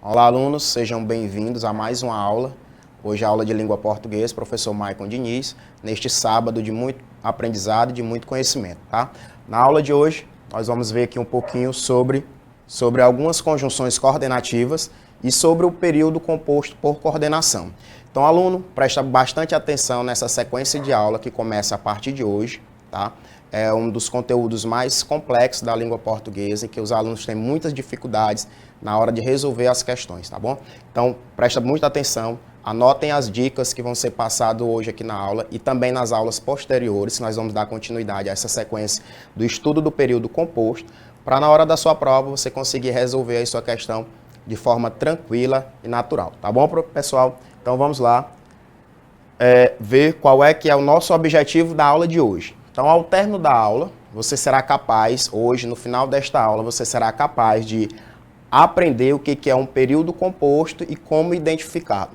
Olá, alunos, sejam bem-vindos a mais uma aula. Hoje é a aula de língua portuguesa, professor Maicon Diniz, neste sábado de muito aprendizado e de muito conhecimento, tá? Na aula de hoje, nós vamos ver aqui um pouquinho sobre algumas conjunções coordenativas e sobre o período composto por coordenação. Então, aluno, presta bastante atenção nessa sequência de aula que começa a partir de hoje, tá? É um dos conteúdos mais complexos da língua portuguesa, em que os alunos têm muitas dificuldades na hora de resolver as questões, tá bom? Então, presta muita atenção, anotem as dicas que vão ser passadas hoje aqui na aula e também nas aulas posteriores, nós vamos dar continuidade a essa sequência do estudo do período composto, para na hora da sua prova você conseguir resolver a sua questão de forma tranquila e natural, tá bom, pessoal? Então, vamos lá ver qual é que é o nosso objetivo da aula de hoje. Então, ao término da aula, você será capaz, hoje, no final desta aula, você será capaz de aprender o que é um período composto e como identificá-lo.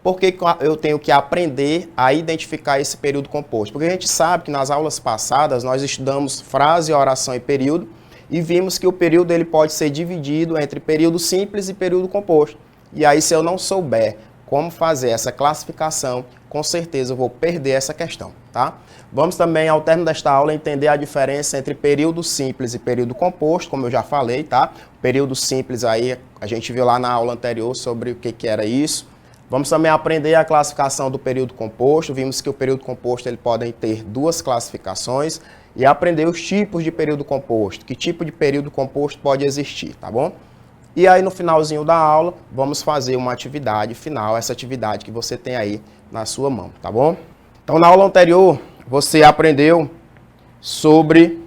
Por que eu tenho que aprender a identificar esse período composto? Porque a gente sabe que nas aulas passadas nós estudamos frase, oração e período e vimos que o período ele pode ser dividido entre período simples e período composto. E aí, se eu não souber como fazer essa classificação, com certeza eu vou perder essa questão, tá? Vamos também, ao término desta aula, entender a diferença entre período simples e período composto, como eu já falei, tá? Período simples aí, a gente viu lá na aula anterior sobre o que era isso. Vamos também aprender a classificação do período composto. Vimos que o período composto ele pode ter duas classificações e aprender os tipos de período composto. Que tipo de período composto pode existir, tá bom? E aí, no finalzinho da aula, vamos fazer uma atividade final, essa atividade que você tem aí na sua mão, tá bom? Então, na aula anterior, você aprendeu sobre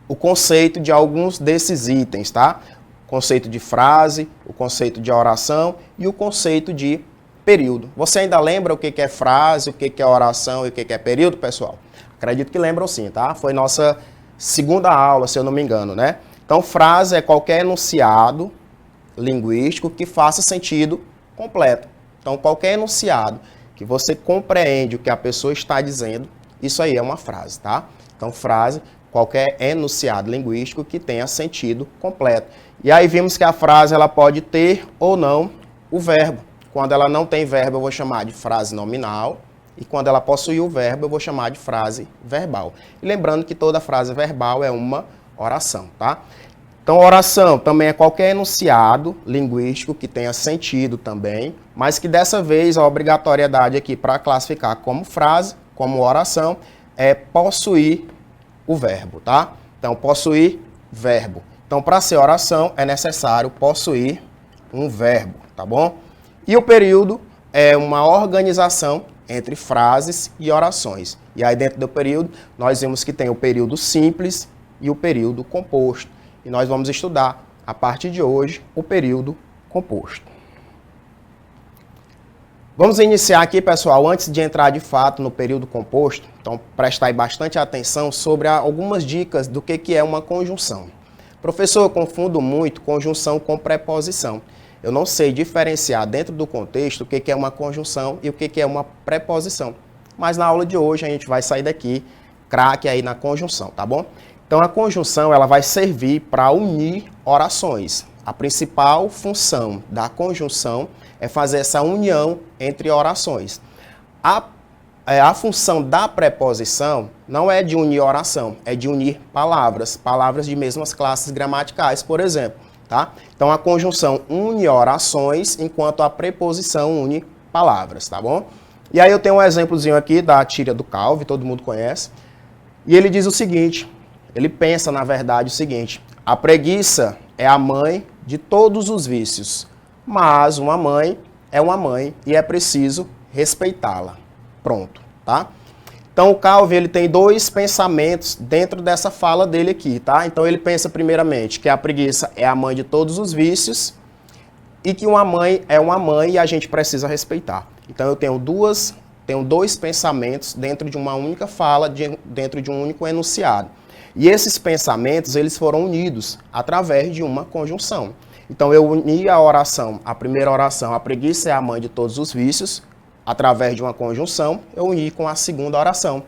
o conceito de alguns desses itens, tá? O conceito de frase, o conceito de oração e o conceito de período. Você ainda lembra o que é frase, o que é oração e o que é período, pessoal? Acredito que lembram sim, tá? Foi nossa segunda aula, se eu não me engano, né? Então, frase é qualquer enunciado linguístico que faça sentido completo. Então, qualquer enunciado que você compreende o que a pessoa está dizendo, isso aí é uma frase, tá? Então, frase, qualquer enunciado linguístico que tenha sentido completo. E aí vimos que a frase ela pode ter ou não o verbo. Quando ela não tem verbo, eu vou chamar de frase nominal. E quando ela possui o verbo, eu vou chamar de frase verbal. E lembrando que toda frase verbal é uma oração, tá? Então, oração também é qualquer enunciado linguístico que tenha sentido também, mas que dessa vez a obrigatoriedade aqui para classificar como frase, como oração, é possuir o verbo, tá? Então, possuir verbo. Então, para ser oração, é necessário possuir um verbo, tá bom? E o período é uma organização entre frases e orações. E aí, dentro do período, nós vemos que tem o período simples e o período composto. E nós vamos estudar, a partir de hoje, o período composto. Vamos iniciar aqui, pessoal, antes de entrar de fato no período composto, então prestar aí bastante atenção sobre algumas dicas do que é uma conjunção. Professor, eu confundo muito conjunção com preposição. Eu não sei diferenciar dentro do contexto o que é uma conjunção e o que é uma preposição. Mas na aula de hoje a gente vai sair daqui craque aí na conjunção, tá bom? Então, a conjunção ela vai servir para unir orações. A principal função da conjunção é fazer essa união entre orações. A função da preposição não é de unir oração, é de unir palavras, palavras de mesmas classes gramaticais, por exemplo. Tá? Então, a conjunção une orações, enquanto a preposição une palavras, tá bom? E aí eu tenho um exemplozinho aqui da Tíria do Calvi, todo mundo conhece. E ele diz o seguinte... Ele pensa, na verdade, o seguinte: a preguiça é a mãe de todos os vícios, mas uma mãe é uma mãe e é preciso respeitá-la. Pronto, tá? Então, o Calvi, ele tem dois pensamentos dentro dessa fala dele aqui, tá? Então, ele pensa, primeiramente, que a preguiça é a mãe de todos os vícios e que uma mãe é uma mãe e a gente precisa respeitar. Então, eu tenho dois pensamentos dentro de uma única fala, dentro de um único enunciado. E esses pensamentos, eles foram unidos através de uma conjunção. Então, eu uni a oração, a primeira oração, a preguiça é a mãe de todos os vícios, através de uma conjunção, eu uni com a segunda oração.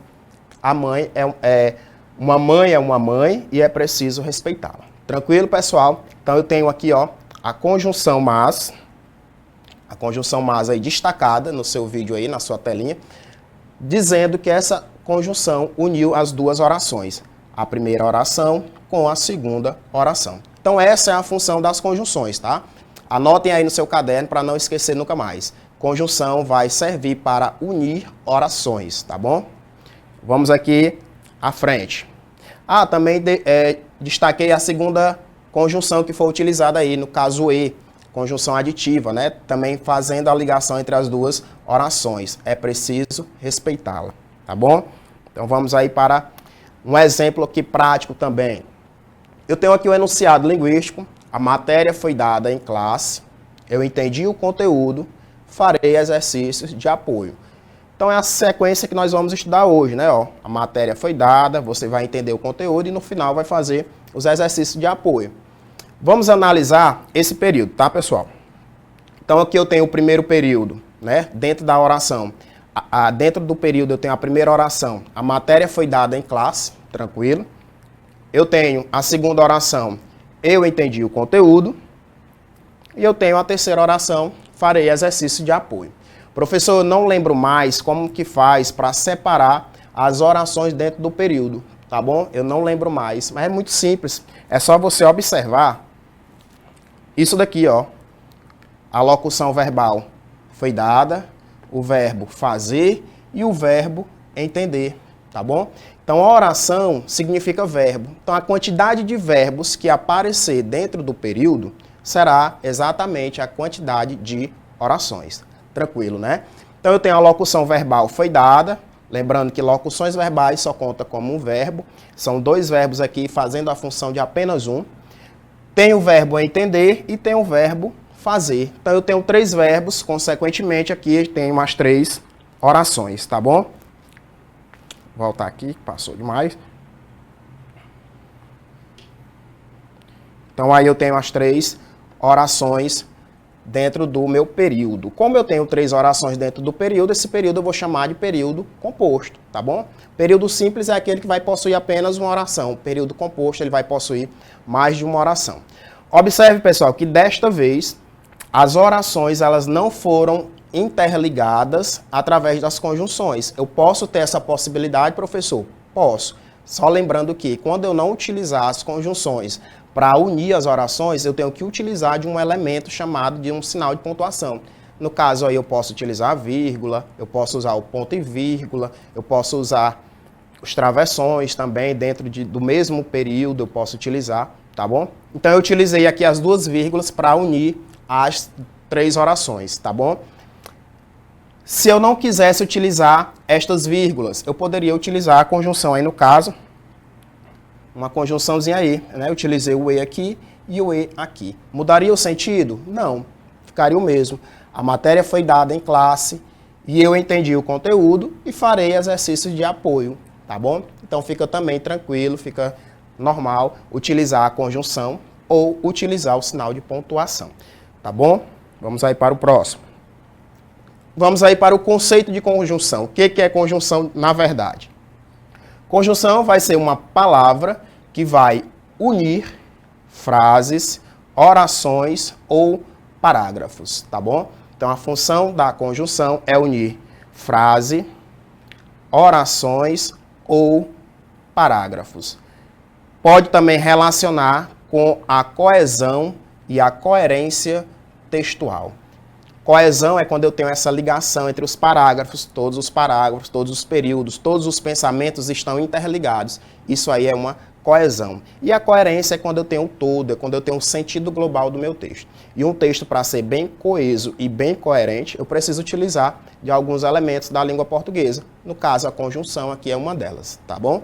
A mãe Uma mãe é uma mãe e é preciso respeitá-la. Tranquilo, pessoal? Então eu tenho aqui, ó, a conjunção mas aí destacada no seu vídeo aí, na sua telinha, dizendo que essa conjunção uniu as duas orações, a primeira oração com a segunda oração. Então essa é a função das conjunções, tá? Anotem aí no seu caderno para não esquecer nunca mais. Conjunção vai servir para unir orações, tá bom? Vamos aqui à frente. Também destaquei a segunda conjunção que foi utilizada aí, no caso E, conjunção aditiva, né? Também fazendo a ligação entre as duas orações. É preciso respeitá-la, tá bom? Então vamos aí para um exemplo aqui prático também. Eu tenho aqui o enunciado linguístico, a matéria foi dada em classe, eu entendi o conteúdo, farei exercícios de apoio. Então é a sequência que nós vamos estudar hoje, né? Ó, a matéria foi dada, você vai entender o conteúdo e no final vai fazer os exercícios de apoio. Vamos analisar esse período, tá, pessoal? Então aqui eu tenho o primeiro período, né? Dentro da oração. Dentro do período eu tenho a primeira oração. A matéria foi dada em classe, tranquilo. Eu tenho a segunda oração. Eu entendi o conteúdo. E eu tenho a terceira oração. Farei exercício de apoio. Professor, eu não lembro mais como que faz para separar as orações dentro do período, tá bom? Eu não lembro mais, mas é muito simples. É só você observar isso daqui, ó. A locução verbal foi dada, o verbo fazer e o verbo entender, tá bom? Então, a oração significa verbo. Então, a quantidade de verbos que aparecer dentro do período será exatamente a quantidade de orações. Tranquilo, né? Então, eu tenho a locução verbal foi dada. Lembrando que locuções verbais só conta como um verbo. São dois verbos aqui fazendo a função de apenas um. Tem o verbo entender e tem o verbo fazer. Então, eu tenho três verbos. Consequentemente, aqui tenho mais três orações, tá bom? Vou voltar aqui, passou demais. Então, aí eu tenho as três orações dentro do meu período. Como eu tenho três orações dentro do período, esse período eu vou chamar de período composto, tá bom? Período simples é aquele que vai possuir apenas uma oração. O período composto ele vai possuir mais de uma oração. Observe, pessoal, que desta vez as orações elas não foram interligadas através das conjunções. Eu posso ter essa possibilidade, professor? Posso. Só lembrando que quando eu não utilizar as conjunções para unir as orações, eu tenho que utilizar de um elemento chamado de um sinal de pontuação. No caso aí eu posso utilizar a vírgula, eu posso usar o ponto e vírgula, eu posso usar os travessões também dentro do mesmo período eu posso utilizar, tá bom? Então eu utilizei aqui as duas vírgulas para unir as três orações, tá bom? Se eu não quisesse utilizar estas vírgulas, eu poderia utilizar a conjunção aí no caso, uma conjunçãozinha aí, né? Eu utilizei o E aqui e o E aqui. Mudaria o sentido? Não, ficaria o mesmo. A matéria foi dada em classe e eu entendi o conteúdo e farei exercícios de apoio, tá bom? Então fica também tranquilo, fica normal utilizar a conjunção ou utilizar o sinal de pontuação, tá bom? Vamos aí para o próximo. Vamos aí para o conceito de conjunção. O que é conjunção na verdade? Conjunção vai ser uma palavra que vai unir frases, orações ou parágrafos, tá bom? Então, a função da conjunção é unir frase, orações ou parágrafos. Pode também relacionar com a coesão e a coerência textual. Coesão é quando eu tenho essa ligação entre os parágrafos, todos os períodos, todos os pensamentos estão interligados. Isso aí é uma coesão. E a coerência é quando eu tenho um todo, é quando eu tenho um sentido global do meu texto. E um texto, para ser bem coeso e bem coerente, eu preciso utilizar de alguns elementos da língua portuguesa. No caso, a conjunção aqui é uma delas, tá bom?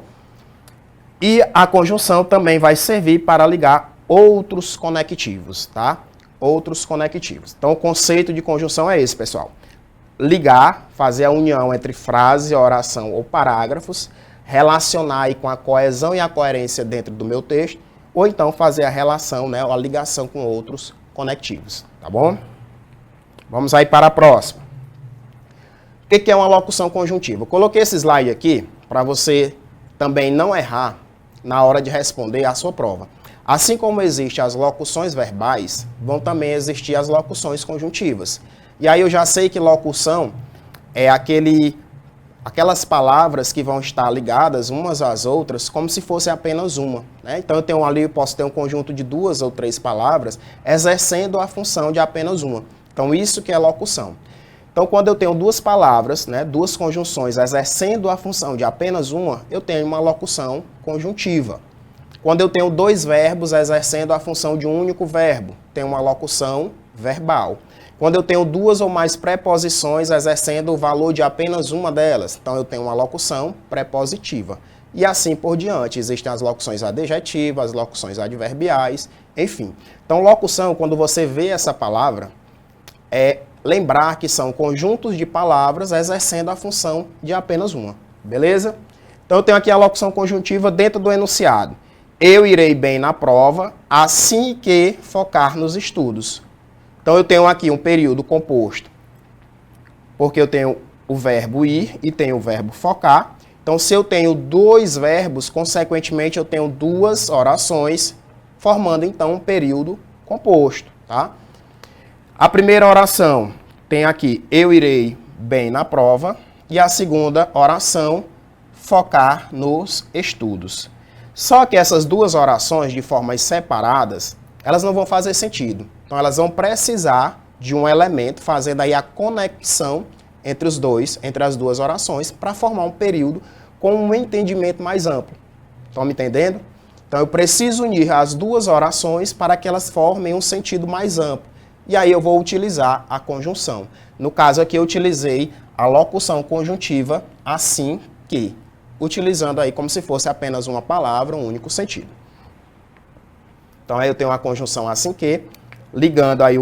E a conjunção também vai servir para ligar outros conectivos, tá? Outros conectivos. Então, o conceito de conjunção é esse, pessoal. Ligar, fazer a união entre frase, oração ou parágrafos, relacionar aí com a coesão e a coerência dentro do meu texto, ou então fazer a relação, né, a ligação com outros conectivos, tá bom? Vamos aí para a próxima. O que é uma locução conjuntiva? Eu coloquei esse slide aqui para você também não errar na hora de responder a sua prova. Assim como existem as locuções verbais, vão também existir as locuções conjuntivas. E aí eu já sei que locução é aquelas palavras que vão estar ligadas umas às outras como se fosse apenas uma, né? Então eu posso ter um conjunto de 2 ou 3 palavras exercendo a função de apenas uma. Então isso que é locução. Então quando eu tenho 2 palavras, né, 2 conjunções exercendo a função de apenas uma, eu tenho uma locução conjuntiva. Quando eu tenho 2 verbos exercendo a função de um único verbo, tenho uma locução verbal. Quando eu tenho 2 ou mais preposições exercendo o valor de apenas uma delas, então eu tenho uma locução prepositiva. E assim por diante, existem as locuções adjetivas, as locuções adverbiais, enfim. Então locução, quando você vê essa palavra, é lembrar que são conjuntos de palavras exercendo a função de apenas uma, beleza? Então eu tenho aqui a locução conjuntiva dentro do enunciado. Eu irei bem na prova assim que focar nos estudos. Então eu tenho aqui um período composto, porque eu tenho o verbo ir e tenho o verbo focar. Então se eu tenho 2 verbos, consequentemente eu tenho 2 orações, formando então um período composto, tá? A primeira oração tem aqui, eu irei bem na prova, e a segunda oração, focar nos estudos. Só que essas 2 orações, de formas separadas, elas não vão fazer sentido. Então elas vão precisar de um elemento, fazendo aí a conexão entre as 2 orações, para formar um período com um entendimento mais amplo. Estão me entendendo? Então eu preciso unir as 2 orações para que elas formem um sentido mais amplo. E aí eu vou utilizar a conjunção. No caso aqui eu utilizei a locução conjuntiva assim que, utilizando aí como se fosse apenas uma palavra, um único sentido. Então aí eu tenho a conjunção assim que, ligando aí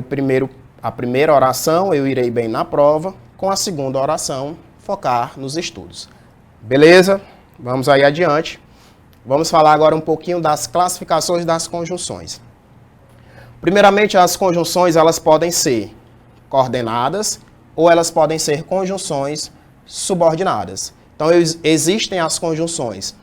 a primeira oração, eu irei bem na prova, com a segunda oração, focar nos estudos. Beleza? Vamos aí adiante. Vamos falar agora um pouquinho das classificações das conjunções. Primeiramente, as conjunções elas podem ser coordenadas ou elas podem ser conjunções subordinadas. Então, existem as conjunções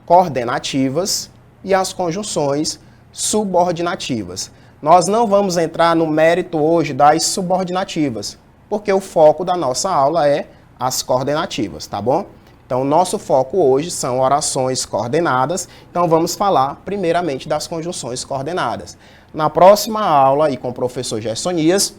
coordenativas e as conjunções subordinativas. Nós não vamos entrar no mérito hoje das subordinativas, porque o foco da nossa aula é as coordenativas, tá bom? Então, o nosso foco hoje são orações coordenadas, então vamos falar primeiramente das conjunções coordenadas. Na próxima aula, e com o professor Gersonias,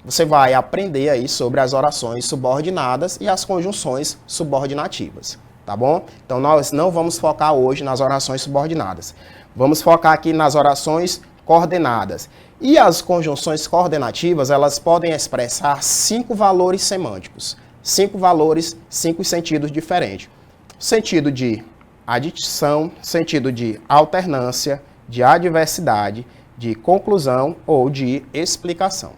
você vai aprender aí sobre as orações subordinadas e as conjunções subordinativas, tá bom? Então, nós não vamos focar hoje nas orações subordinadas. Vamos focar aqui nas orações coordenadas. E as conjunções coordenativas, elas podem expressar 5 valores semânticos. 5 valores, 5 sentidos diferentes. Sentido de adição, sentido de alternância, de adversidade, de conclusão ou de explicação.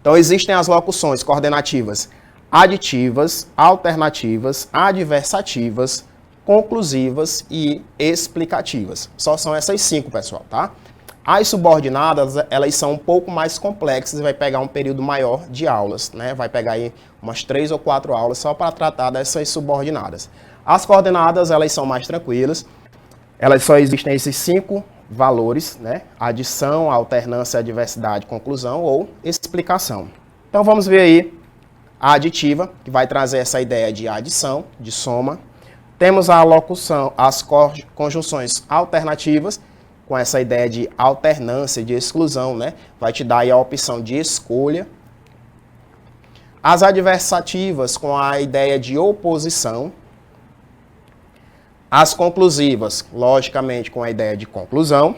Então, existem as locuções coordenativas aditivas, alternativas, adversativas, conclusivas e explicativas. Só são essas 5, pessoal, tá? As subordinadas, elas são um pouco mais complexas e vai pegar um período maior de aulas, né? Vai pegar aí umas 3 ou 4 aulas só para tratar dessas subordinadas. As coordenadas, elas são mais tranquilas. Elas só existem esses 5 valores, né? Adição, alternância, adversidade, conclusão ou explicação. Então vamos ver aí a aditiva, que vai trazer essa ideia de adição, de soma. Temos a locução, as conjunções alternativas, com essa ideia de alternância, de exclusão, né? Vai te dar aí a opção de escolha. As adversativas, com a ideia de oposição. As conclusivas, logicamente, com a ideia de conclusão.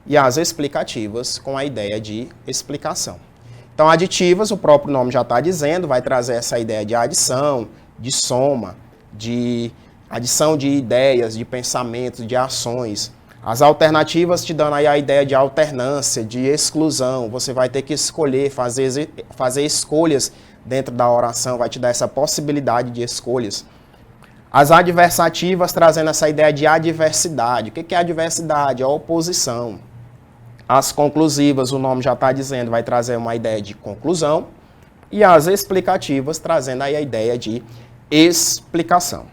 E as explicativas, com a ideia de explicação. Então, aditivas, o próprio nome já está dizendo, vai trazer essa ideia de adição, de soma, de adição de ideias, de pensamentos, de ações. As alternativas te dando aí a ideia de alternância, de exclusão. Você vai ter que escolher, fazer escolhas dentro da oração, vai te dar essa possibilidade de escolhas. As adversativas trazendo essa ideia de adversidade. O que é adversidade? É oposição. As conclusivas, o nome já está dizendo, vai trazer uma ideia de conclusão. E as explicativas trazendo aí a ideia de explicação.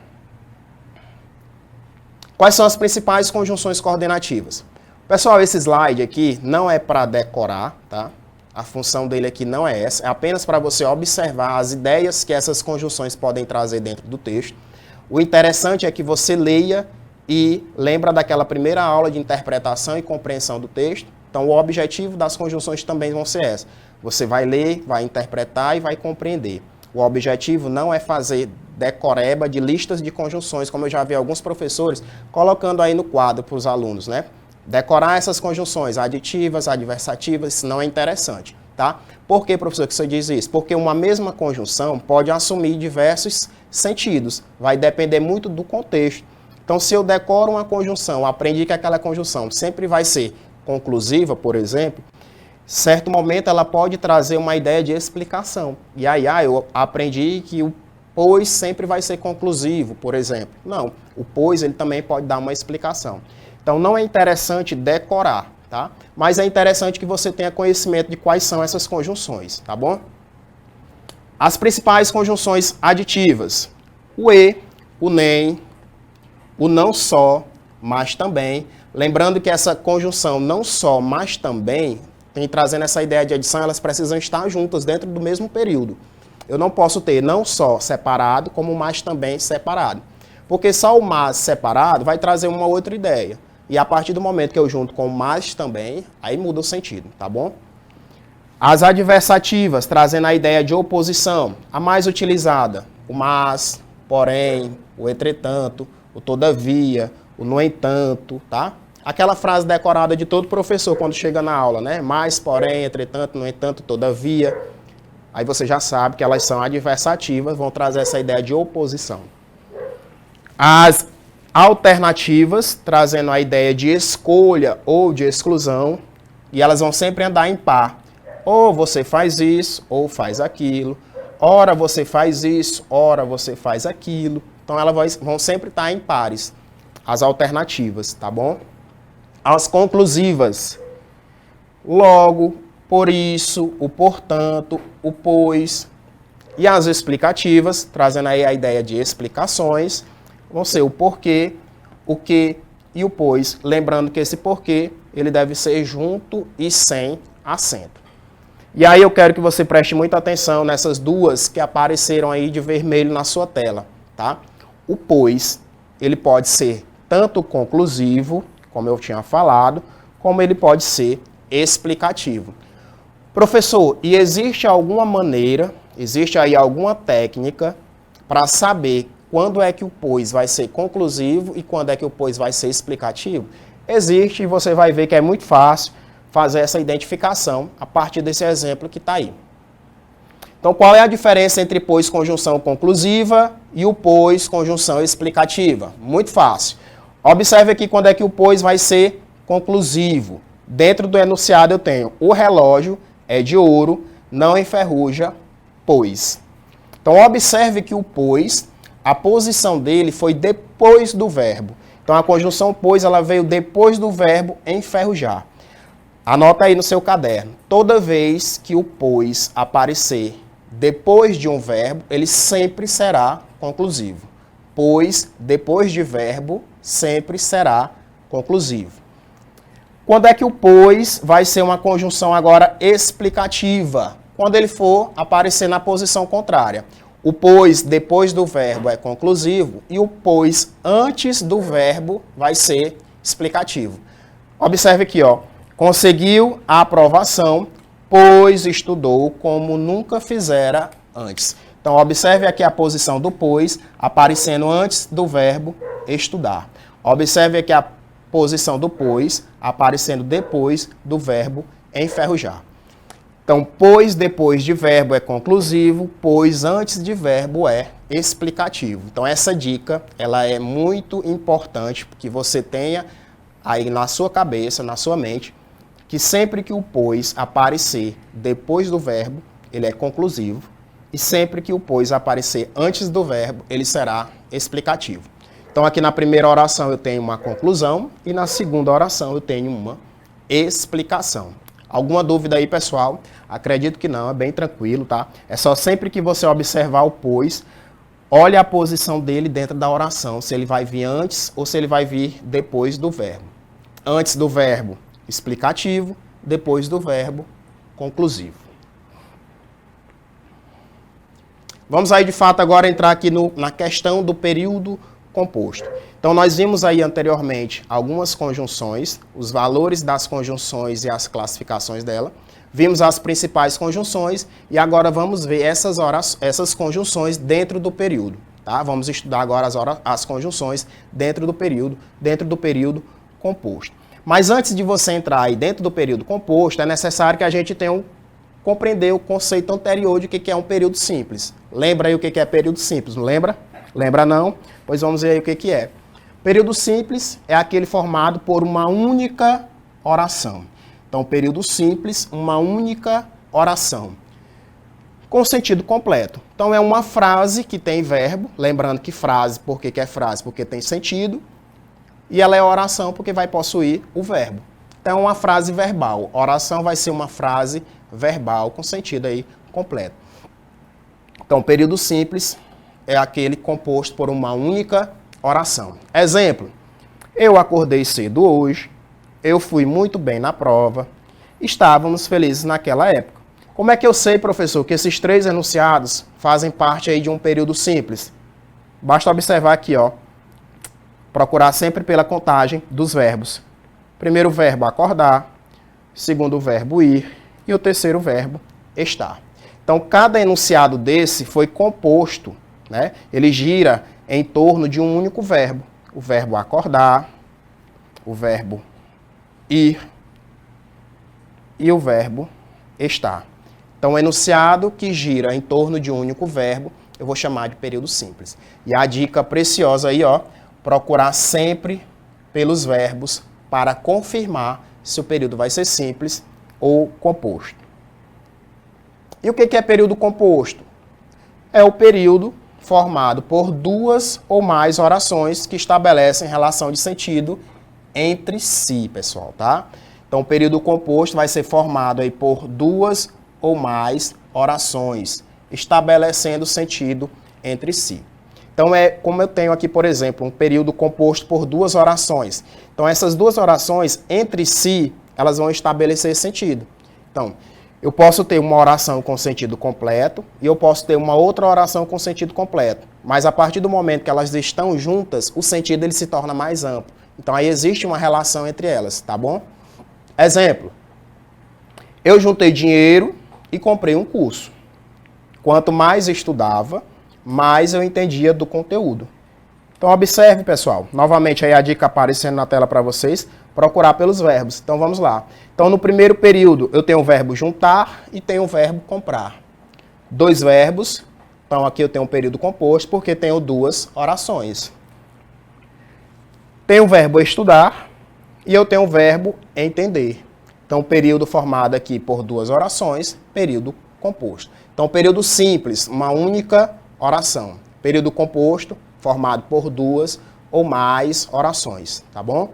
Quais são as principais conjunções coordenativas? Pessoal, esse slide aqui não é para decorar, tá? A função dele aqui não é essa, é apenas para você observar as ideias que essas conjunções podem trazer dentro do texto. O interessante é que você leia e lembra daquela primeira aula de interpretação e compreensão do texto. Então, o objetivo das conjunções também vão ser essa. Você vai ler, vai interpretar e vai compreender. O objetivo não é fazer decoreba de listas de conjunções, como eu já vi alguns professores colocando aí no quadro para os alunos, né? Decorar essas conjunções aditivas, adversativas, isso não é interessante, tá? Por que, professor, que você diz isso? Porque uma mesma conjunção pode assumir diversos sentidos, vai depender muito do contexto. Então, se eu decoro uma conjunção, aprendi que aquela conjunção sempre vai ser conclusiva, por exemplo, certo momento ela pode trazer uma ideia de explicação. E aí, eu aprendi que o pois sempre vai ser conclusivo, por exemplo. Não, o pois ele também pode dar uma explicação. Então, não é interessante decorar, tá? Mas é interessante que você tenha conhecimento de quais são essas conjunções, tá bom? As principais conjunções aditivas. O e, o nem, o não só, mas também. Lembrando que essa conjunção não só, mas também, tem trazendo essa ideia de adição, elas precisam estar juntas dentro do mesmo período. Eu não posso ter não só separado, como mas também separado. Porque só o mas separado vai trazer uma outra ideia. E a partir do momento que eu junto com o mas também, aí muda o sentido, tá bom? As adversativas, trazendo a ideia de oposição. A mais utilizada, o mas, porém, o entretanto, o todavia, o no entanto, tá? Aquela frase decorada de todo professor quando chega na aula, né? Mas, porém, entretanto, no entanto, todavia. Aí você já sabe que elas são adversativas, vão trazer essa ideia de oposição. As alternativas, trazendo a ideia de escolha ou de exclusão, e elas vão sempre andar em par. Ou você faz isso, ou faz aquilo. Ora você faz isso, ora você faz aquilo. Então elas vão sempre estar em pares, as alternativas, tá bom? As conclusivas. Logo, por isso, o portanto, o pois. E as explicativas, trazendo aí a ideia de explicações, vão ser o porquê, o que e o pois. Lembrando que esse porquê, ele deve ser junto e sem acento. E aí eu quero que você preste muita atenção nessas duas que apareceram aí de vermelho na sua tela, tá? O pois, ele pode ser tanto conclusivo, como eu tinha falado, como ele pode ser explicativo. Professor, e existe alguma maneira, existe aí alguma técnica para saber quando é que o pois vai ser conclusivo e quando é que o pois vai ser explicativo? Existe, e você vai ver que é muito fácil fazer essa identificação a partir desse exemplo que está aí. Então, qual é a diferença entre pois conjunção conclusiva e o pois conjunção explicativa? Muito fácil. Observe aqui quando é que o pois vai ser conclusivo. Dentro do enunciado eu tenho o relógio é de ouro, não enferruja, pois. Então, observe que o pois, a posição dele foi depois do verbo. Então, a conjunção pois, ela veio depois do verbo enferrujar. Anota aí no seu caderno. Toda vez que o pois aparecer depois de um verbo, ele sempre será conclusivo. Pois, depois de verbo, sempre será conclusivo. Quando é que o pois vai ser uma conjunção agora explicativa? Quando ele for aparecer na posição contrária. O pois depois do verbo é conclusivo e o pois antes do verbo vai ser explicativo. Observe aqui, ó. Conseguiu a aprovação, pois estudou como nunca fizera antes. Então, observe aqui a posição do pois aparecendo antes do verbo estudar. Observe aqui a posição do pois aparecendo depois do verbo enferrujar. Então, pois depois de verbo é conclusivo, pois antes de verbo é explicativo. Então, essa dica ela é muito importante que você tenha aí na sua cabeça, na sua mente, que sempre que o pois aparecer depois do verbo, ele é conclusivo, e sempre que o pois aparecer antes do verbo, ele será explicativo. Então, aqui na primeira oração eu tenho uma conclusão e na segunda oração eu tenho uma explicação. Alguma dúvida aí, pessoal? Acredito que não, é bem tranquilo, tá? É só sempre que você observar o pois, olhe a posição dele dentro da oração, se ele vai vir antes ou se ele vai vir depois do verbo. Antes do verbo explicativo, depois do verbo conclusivo. Vamos aí, de fato, agora entrar aqui na questão do período composto. Então, nós vimos aí anteriormente algumas conjunções, os valores das conjunções e as classificações dela. Vimos as principais conjunções e agora vamos ver essas conjunções dentro do período. Tá? Vamos estudar agora as conjunções dentro do período composto. Mas antes de você entrar aí dentro do período composto, é necessário que a gente tenha compreender o conceito anterior de que é um período simples. Lembra aí o que é período simples, não lembra? Lembra não? Pois vamos ver aí o que é. Período simples é aquele formado por uma única oração. Então, período simples, uma única oração. Com sentido completo. Então, é uma frase que tem verbo. Lembrando que frase, por que é frase? Porque tem sentido. E ela é oração porque vai possuir o verbo. Então, é uma frase verbal. Oração vai ser uma frase verbal com sentido aí completo. Então, período simples é aquele composto por uma única oração. Exemplo: eu acordei cedo hoje, eu fui muito bem na prova, estávamos felizes naquela época. Como é que eu sei, professor, que esses três enunciados fazem parte aí de um período simples? Basta observar aqui, ó. Procurar sempre pela contagem dos verbos. Primeiro verbo, acordar. Segundo verbo, ir. E o terceiro verbo, estar. Então, cada enunciado desse foi composto, né? Ele gira em torno de um único verbo. O verbo acordar, o verbo ir e o verbo estar. Então, o enunciado que gira em torno de um único verbo, eu vou chamar de período simples. E a dica preciosa aí, ó, procurar sempre pelos verbos para confirmar se o período vai ser simples ou composto. E o que é período composto? É o período formado por duas ou mais orações que estabelecem relação de sentido entre si, pessoal, tá? Então, o período composto vai ser formado aí por duas ou mais orações, estabelecendo sentido entre si. Então, como eu tenho aqui, por exemplo, um período composto por duas orações. Então, essas duas orações, entre si, elas vão estabelecer sentido. Então, eu posso ter uma oração com sentido completo e eu posso ter uma outra oração com sentido completo. Mas, a partir do momento que elas estão juntas, o sentido ele se torna mais amplo. Então, aí existe uma relação entre elas, tá bom? Exemplo: eu juntei dinheiro e comprei um curso. Quanto mais estudava, mais eu entendia do conteúdo. Então, observe, pessoal. Novamente, aí a dica aparecendo na tela para vocês. Procurar pelos verbos. Então, vamos lá. Então, no primeiro período, eu tenho o verbo juntar e tenho o verbo comprar. Dois verbos. Então, aqui eu tenho um período composto porque tenho duas orações. Tenho o verbo estudar e eu tenho o verbo entender. Então, período formado aqui por duas orações, período composto. Então, período simples, uma única oração. Período composto, formado por duas ou mais orações, tá bom?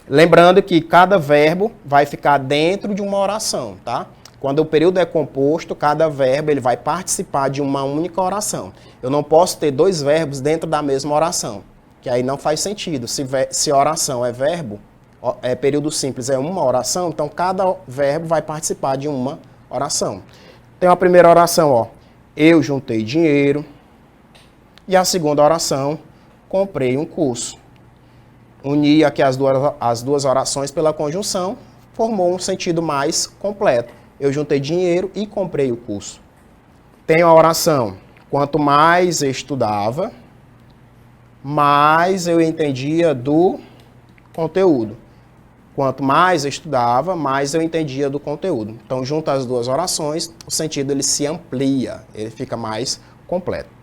Lembrando que cada verbo vai ficar dentro de uma oração, tá? Quando o período é composto, cada verbo ele vai participar de uma única oração. Eu não posso ter dois verbos dentro da mesma oração, que aí não faz sentido. Se oração é verbo, período simples é uma oração, então cada verbo vai participar de uma oração. Tem a primeira oração, ó. Eu juntei dinheiro. E a segunda oração, comprei um curso. Uni aqui as duas orações pela conjunção, formou um sentido mais completo. Eu juntei dinheiro e comprei o curso. Tem a oração: quanto mais eu estudava, mais eu entendia do conteúdo. Quanto mais eu estudava, mais eu entendia do conteúdo. Então, junto às duas orações, o sentido ele se amplia, ele fica mais completo.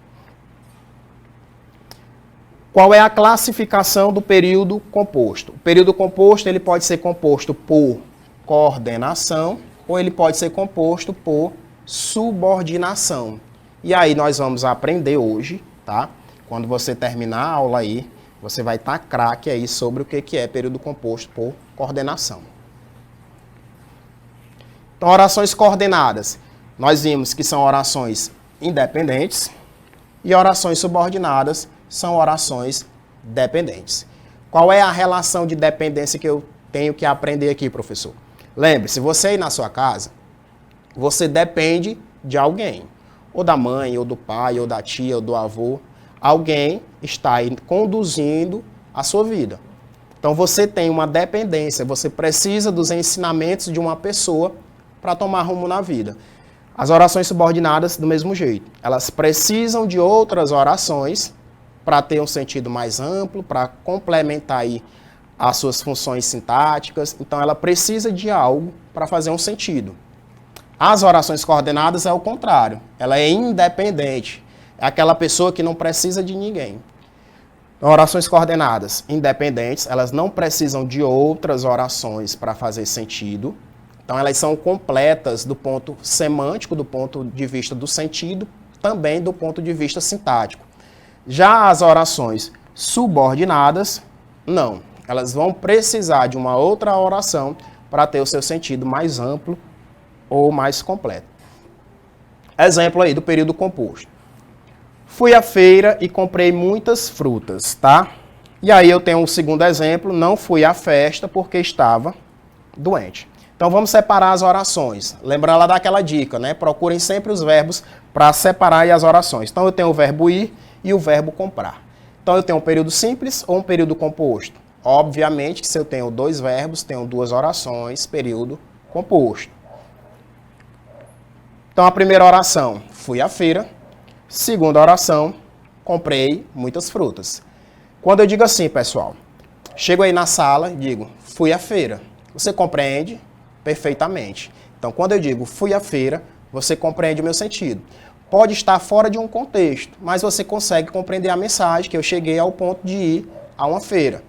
Qual é a classificação do período composto? O período composto ele pode ser composto por coordenação ou ele pode ser composto por subordinação. E aí nós vamos aprender hoje, tá? Quando você terminar a aula aí, você vai estar craque aí sobre o que é período composto por coordenação. Então, orações coordenadas. Nós vimos que são orações independentes. E orações subordinadas são orações dependentes. Qual é a relação de dependência que eu tenho que aprender aqui, professor? Lembre-se, você aí na sua casa, você depende de alguém. Ou da mãe, ou do pai, ou da tia, ou do avô. Alguém está aí conduzindo a sua vida. Então você tem uma dependência, você precisa dos ensinamentos de uma pessoa para tomar rumo na vida. As orações subordinadas, do mesmo jeito. Elas precisam de outras orações para ter um sentido mais amplo, para complementar aí as suas funções sintáticas. Então ela precisa de algo para fazer um sentido. As orações coordenadas é o contrário. Ela é independente. É aquela pessoa que não precisa de ninguém. Orações coordenadas independentes, elas não precisam de outras orações para fazer sentido. Então, elas são completas do ponto semântico, do ponto de vista do sentido, também do ponto de vista sintático. Já as orações subordinadas, não. Elas vão precisar de uma outra oração para ter o seu sentido mais amplo ou mais completo. Exemplo aí do período composto. Fui à feira e comprei muitas frutas, tá? E aí eu tenho um segundo exemplo, não fui à festa porque estava doente. Então vamos separar as orações. Lembra lá daquela dica, né? Procurem sempre os verbos para separar aí as orações. Então eu tenho o verbo ir e o verbo comprar. Então eu tenho um período simples ou um período composto? Obviamente que se eu tenho dois verbos, tenho duas orações, período composto. Então a primeira oração, fui à feira. Segunda oração, comprei muitas frutas. Quando eu digo assim, pessoal, chego aí na sala e digo, fui à feira. Você compreende perfeitamente. Então, quando eu digo fui à feira, você compreende o meu sentido. Pode estar fora de um contexto, mas você consegue compreender a mensagem que eu cheguei ao ponto de ir a uma feira.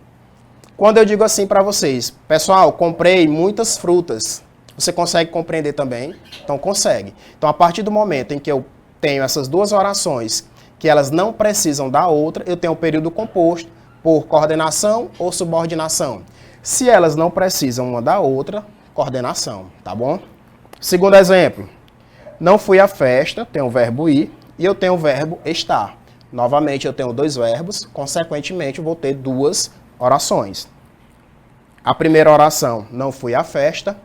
Quando eu digo assim para vocês, pessoal, comprei muitas frutas, você consegue compreender também? Então, consegue. Então, a partir do momento em que eu tenho essas duas orações, que elas não precisam da outra, eu tenho o período composto por coordenação ou subordinação. Se elas não precisam uma da outra, coordenação, tá bom? Segundo exemplo, não fui à festa, tenho o verbo ir, e eu tenho o verbo estar. Novamente, eu tenho dois verbos, consequentemente, eu vou ter duas orações. A primeira oração, não fui à festa,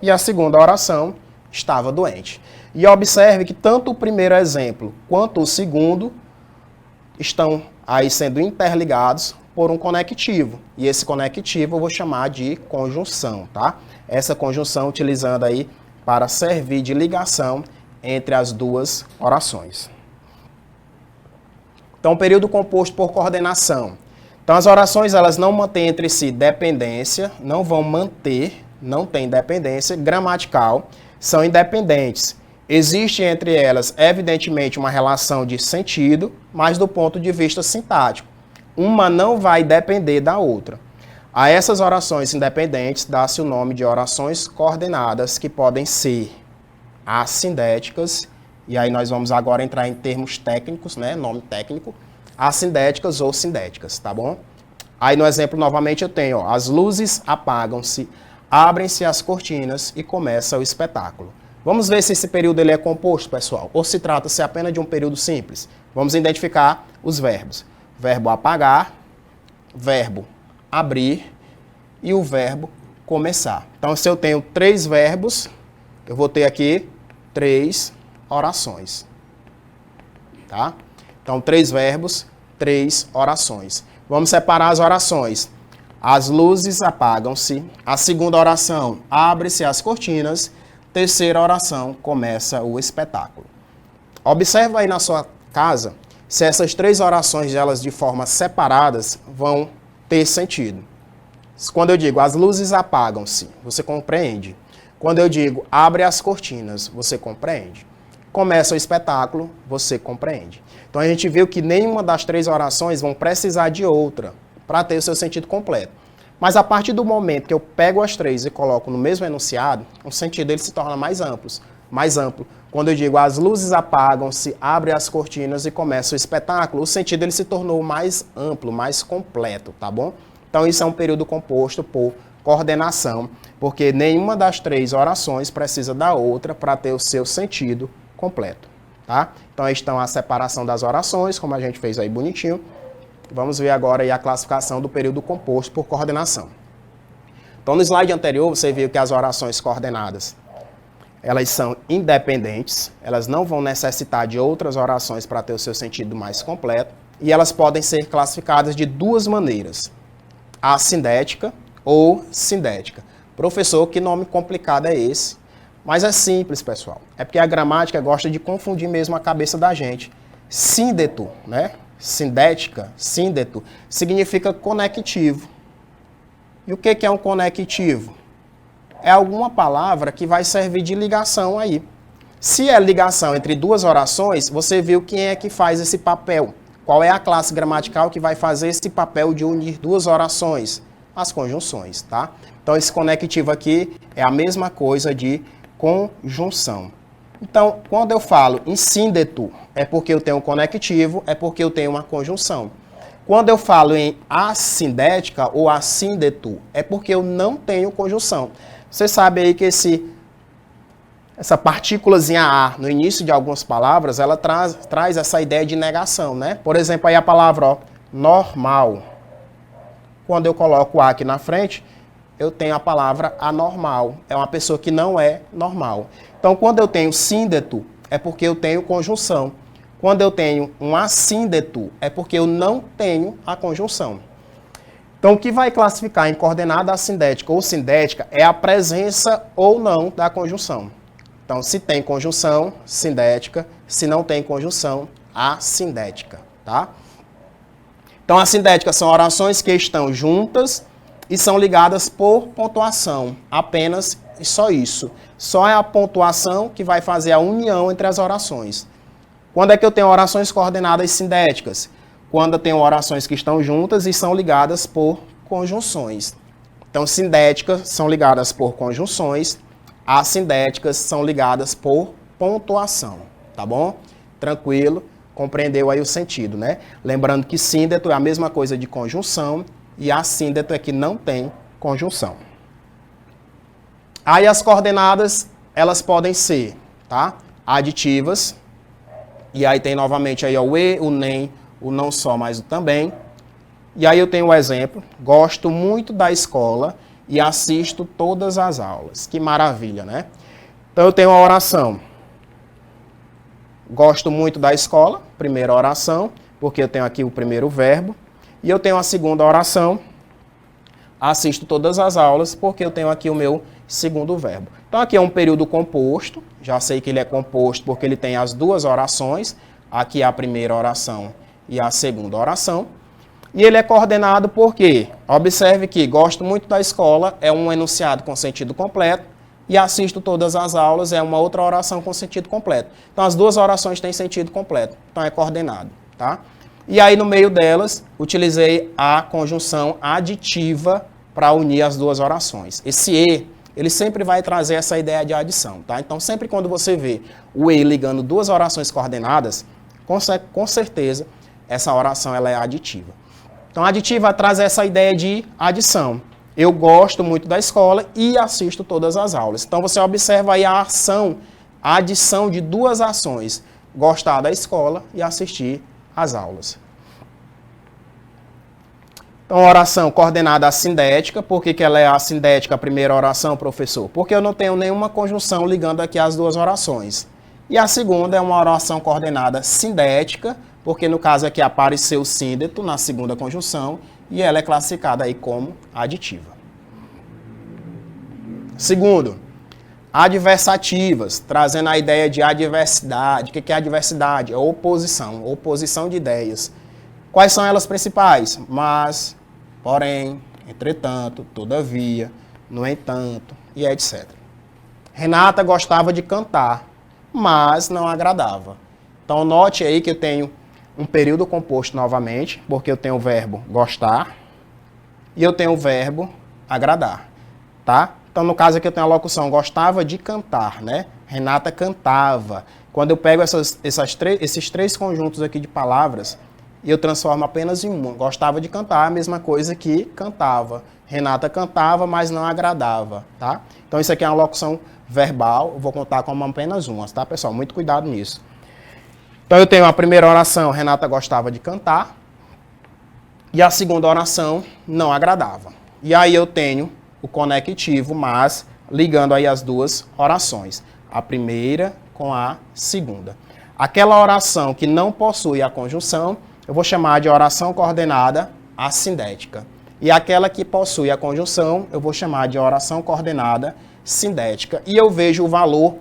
e a segunda oração, estava doente. E observe que tanto o primeiro exemplo quanto o segundo estão aí sendo interligados por um conectivo. E esse conectivo eu vou chamar de conjunção, tá? Essa conjunção utilizando aí para servir de ligação entre as duas orações. Então, período composto por coordenação. Então, as orações elas não mantêm entre si dependência, não vão manter, não tem dependência gramatical, são independentes. Existe entre elas, evidentemente, uma relação de sentido, mas do ponto de vista sintático. Uma não vai depender da outra. A essas orações independentes dá-se o nome de orações coordenadas, que podem ser assindéticas, e aí nós vamos agora entrar em termos técnicos, né, nome técnico, assindéticas ou sindéticas, tá bom? Aí no exemplo, novamente, eu tenho, ó, as luzes apagam-se, abrem-se as cortinas e começa o espetáculo. Vamos ver se esse período ele é composto, pessoal, ou se trata-se apenas de um período simples. Vamos identificar os verbos. Verbo apagar, verbo abrir e o verbo começar. Então, se eu tenho três verbos, eu vou ter aqui três orações. Tá? Então, três verbos, três orações. Vamos separar as orações. As luzes apagam-se. A segunda oração, abre-se as cortinas. Terceira oração, começa o espetáculo. Observa aí na sua casa se essas três orações, elas de forma separadas, vão ter sentido. Quando eu digo as luzes apagam-se, você compreende? Quando eu digo abre as cortinas, você compreende? Começa o espetáculo, você compreende? Então a gente viu que nenhuma das três orações vão precisar de outra para ter o seu sentido completo. Mas a partir do momento que eu pego as três e coloco no mesmo enunciado, o sentido ele se torna mais amplo. Quando eu digo as luzes apagam-se, abre as cortinas e começa o espetáculo, o sentido ele se tornou mais amplo, mais completo, tá bom? Então isso é um período composto por coordenação, porque nenhuma das três orações precisa da outra para ter o seu sentido completo. tá? Então, aí estão a separação das orações, como a gente fez aí bonitinho. Vamos ver agora aí a classificação do período composto por coordenação. Então, no slide anterior, você viu que as orações coordenadas, elas são independentes, elas não vão necessitar de outras orações para ter o seu sentido mais completo, e elas podem ser classificadas de duas maneiras, assindética ou sindética. Professor, que nome complicado é esse? Mas é simples, pessoal. É porque a gramática gosta de confundir mesmo a cabeça da gente. Síndeto, né? Sindética, síndeto, significa conectivo. E o que é um conectivo? É alguma palavra que vai servir de ligação aí. Se é ligação entre duas orações, você viu quem é que faz esse papel. Qual é a classe gramatical que vai fazer esse papel de unir duas orações? As conjunções, tá? Então, esse conectivo aqui é a mesma coisa de conjunção. Então, quando eu falo em síndeto, é porque eu tenho um conectivo, é porque eu tenho uma conjunção. Quando eu falo em assindética ou assíndeto, é porque eu não tenho conjunção. Você sabe aí que essa partículazinha A no início de algumas palavras, ela traz essa ideia de negação, né? Por exemplo, aí a palavra ó, normal. Quando eu coloco o A aqui na frente, eu tenho a palavra anormal. É uma pessoa que não é normal. Então, quando eu tenho síndeto, é porque eu tenho conjunção. Quando eu tenho um assíndeto, é porque eu não tenho a conjunção. Então, o que vai classificar em coordenada assindética ou sindética é a presença ou não da conjunção. Então, se tem conjunção, sindética. Se não tem conjunção, assindética, tá? Então, assindéticas são orações que estão juntas e são ligadas por pontuação. Apenas e só isso. Só é a pontuação que vai fazer a união entre as orações. Quando é que eu tenho orações coordenadas sindéticas? Quando eu tenho orações que estão juntas e são ligadas por conjunções. Então, sindéticas são ligadas por conjunções, assindéticas são ligadas por pontuação, tá bom? Tranquilo, compreendeu aí o sentido, né? Lembrando que síndeto é a mesma coisa de conjunção e assíndeto é que não tem conjunção. Aí as coordenadas, elas podem ser, tá? Aditivas, e aí tem novamente aí o e, o nem, o não só, mas o também. E aí eu tenho o exemplo, gosto muito da escola e assisto todas as aulas. Que maravilha, né? Então eu tenho a oração. Gosto muito da escola, primeira oração, porque eu tenho aqui o primeiro verbo. E eu tenho a segunda oração, assisto todas as aulas, porque eu tenho aqui o meu segundo verbo. Então aqui é um período composto, já sei que ele é composto porque ele tem as duas orações, aqui é a primeira oração e a segunda oração. E ele é coordenado por quê? Observe que gosto muito da escola é um enunciado com sentido completo e assisto todas as aulas é uma outra oração com sentido completo. Então as duas orações têm sentido completo, então é coordenado, tá? E aí no meio delas utilizei a conjunção aditiva para unir as duas orações. Esse e, ele sempre vai trazer essa ideia de adição, tá? Então sempre quando você vê o e ligando duas orações coordenadas, com certeza essa oração ela é aditiva. Então, a aditiva traz essa ideia de adição. Eu gosto muito da escola e assisto todas as aulas. Então, você observa aí a ação, a adição de duas ações. Gostar da escola e assistir às aulas. Então, oração coordenada assindética. Por que ela é assindética, a primeira oração, professor? Porque eu não tenho nenhuma conjunção ligando aqui as duas orações. E a segunda é uma oração coordenada sindética, porque no caso aqui apareceu o síndeto na segunda conjunção e ela é classificada aí como aditiva. Segundo, adversativas, trazendo a ideia de adversidade. O que é adversidade? É oposição, oposição de ideias. Quais são elas principais? Mas, porém, entretanto, todavia, no entanto e etc. Renata gostava de cantar, mas não agradava. Então, note aí que eu tenho um período composto novamente, porque eu tenho o verbo gostar e eu tenho o verbo agradar, tá? Então, no caso aqui eu tenho a locução gostava de cantar, né? Renata cantava. Quando eu pego esses três conjuntos aqui de palavras e eu transformo apenas em uma. Gostava de cantar, a mesma coisa que cantava. Renata cantava, mas não agradava, tá? Então, isso aqui é uma locução verbal, eu vou contar como apenas uma, tá, pessoal? Muito cuidado nisso. Então eu tenho a primeira oração, Renata gostava de cantar, e a segunda oração, não agradava. E aí eu tenho o conectivo, mas ligando aí as duas orações, a primeira com a segunda. Aquela oração que não possui a conjunção, eu vou chamar de oração coordenada assindética. E aquela que possui a conjunção, eu vou chamar de oração coordenada sindética. E eu vejo o valor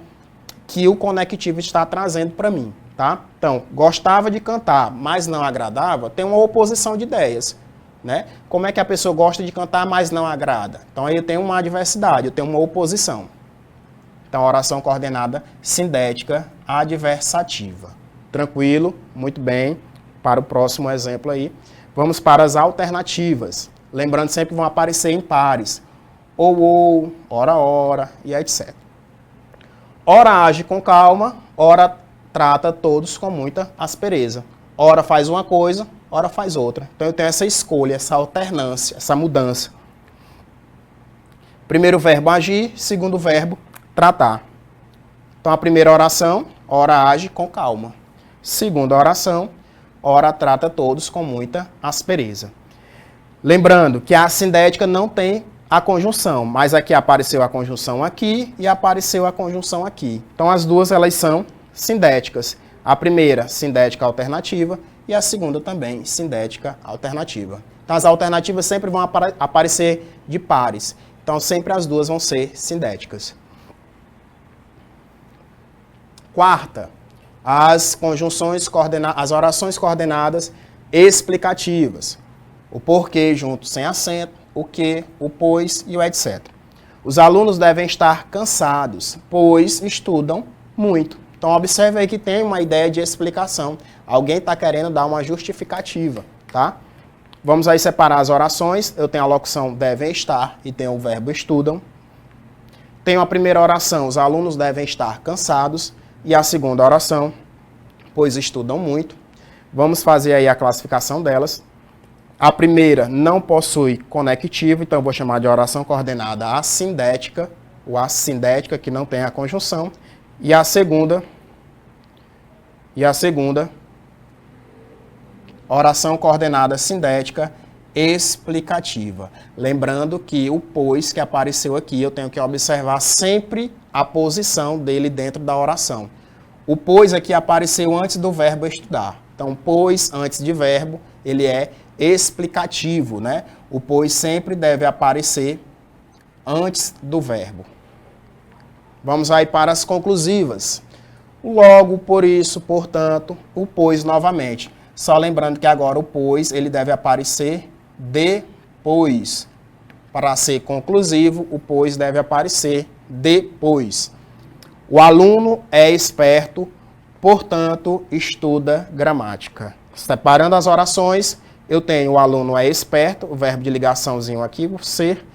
que o conectivo está trazendo para mim, tá? Então, gostava de cantar, mas não agradava, tem uma oposição de ideias, né? Como é que a pessoa gosta de cantar, mas não agrada? Então, aí eu tenho uma adversidade, eu tenho uma oposição. Então, oração coordenada sindética adversativa. Tranquilo? Muito bem. Para o próximo exemplo aí, vamos para as alternativas. Lembrando, sempre vão aparecer em pares. Ou, ora, e etc. Ora age com calma, ora trata todos com muita aspereza. Ora faz uma coisa, ora faz outra. Então eu tenho essa escolha, essa alternância, essa mudança. Primeiro verbo agir, segundo verbo tratar. Então a primeira oração, ora age com calma. Segunda oração, ora trata todos com muita aspereza. Lembrando que a sindética não tem a conjunção, mas aqui apareceu a conjunção aqui e apareceu a conjunção aqui. Então as duas elas são sindéticas. A primeira, sindética alternativa, e a segunda também, sindética alternativa. Então as alternativas sempre vão aparecer de pares. Então sempre as duas vão ser sindéticas. Quarta, as orações coordenadas explicativas. O porquê junto sem acento, o que, o pois e o etc. Os alunos devem estar cansados, pois estudam muito. Então, observe aí que tem uma ideia de explicação. Alguém está querendo dar uma justificativa, tá? Vamos aí separar as orações. Eu tenho a locução devem estar e tenho o verbo estudam. Tenho a primeira oração, os alunos devem estar cansados. E a segunda oração, pois estudam muito. Vamos fazer aí a classificação delas. A primeira não possui conectivo, então eu vou chamar de oração coordenada assindética, ou assindética, que não tem a conjunção. E a segunda, oração coordenada sindética explicativa. Lembrando que o pois que apareceu aqui, eu tenho que observar sempre a posição dele dentro da oração. O pois aqui apareceu antes do verbo estudar. Então, pois antes de verbo, ele é explicativo, né? O pois sempre deve aparecer antes do verbo. Vamos aí para as conclusivas. Logo, por isso, portanto, o pois novamente. Só lembrando que agora o pois, ele deve aparecer depois. Para ser conclusivo, o pois deve aparecer depois. O aluno é esperto, portanto, estuda gramática. Separando as orações, eu tenho o aluno é esperto, o verbo de ligaçãozinho aqui, o ser,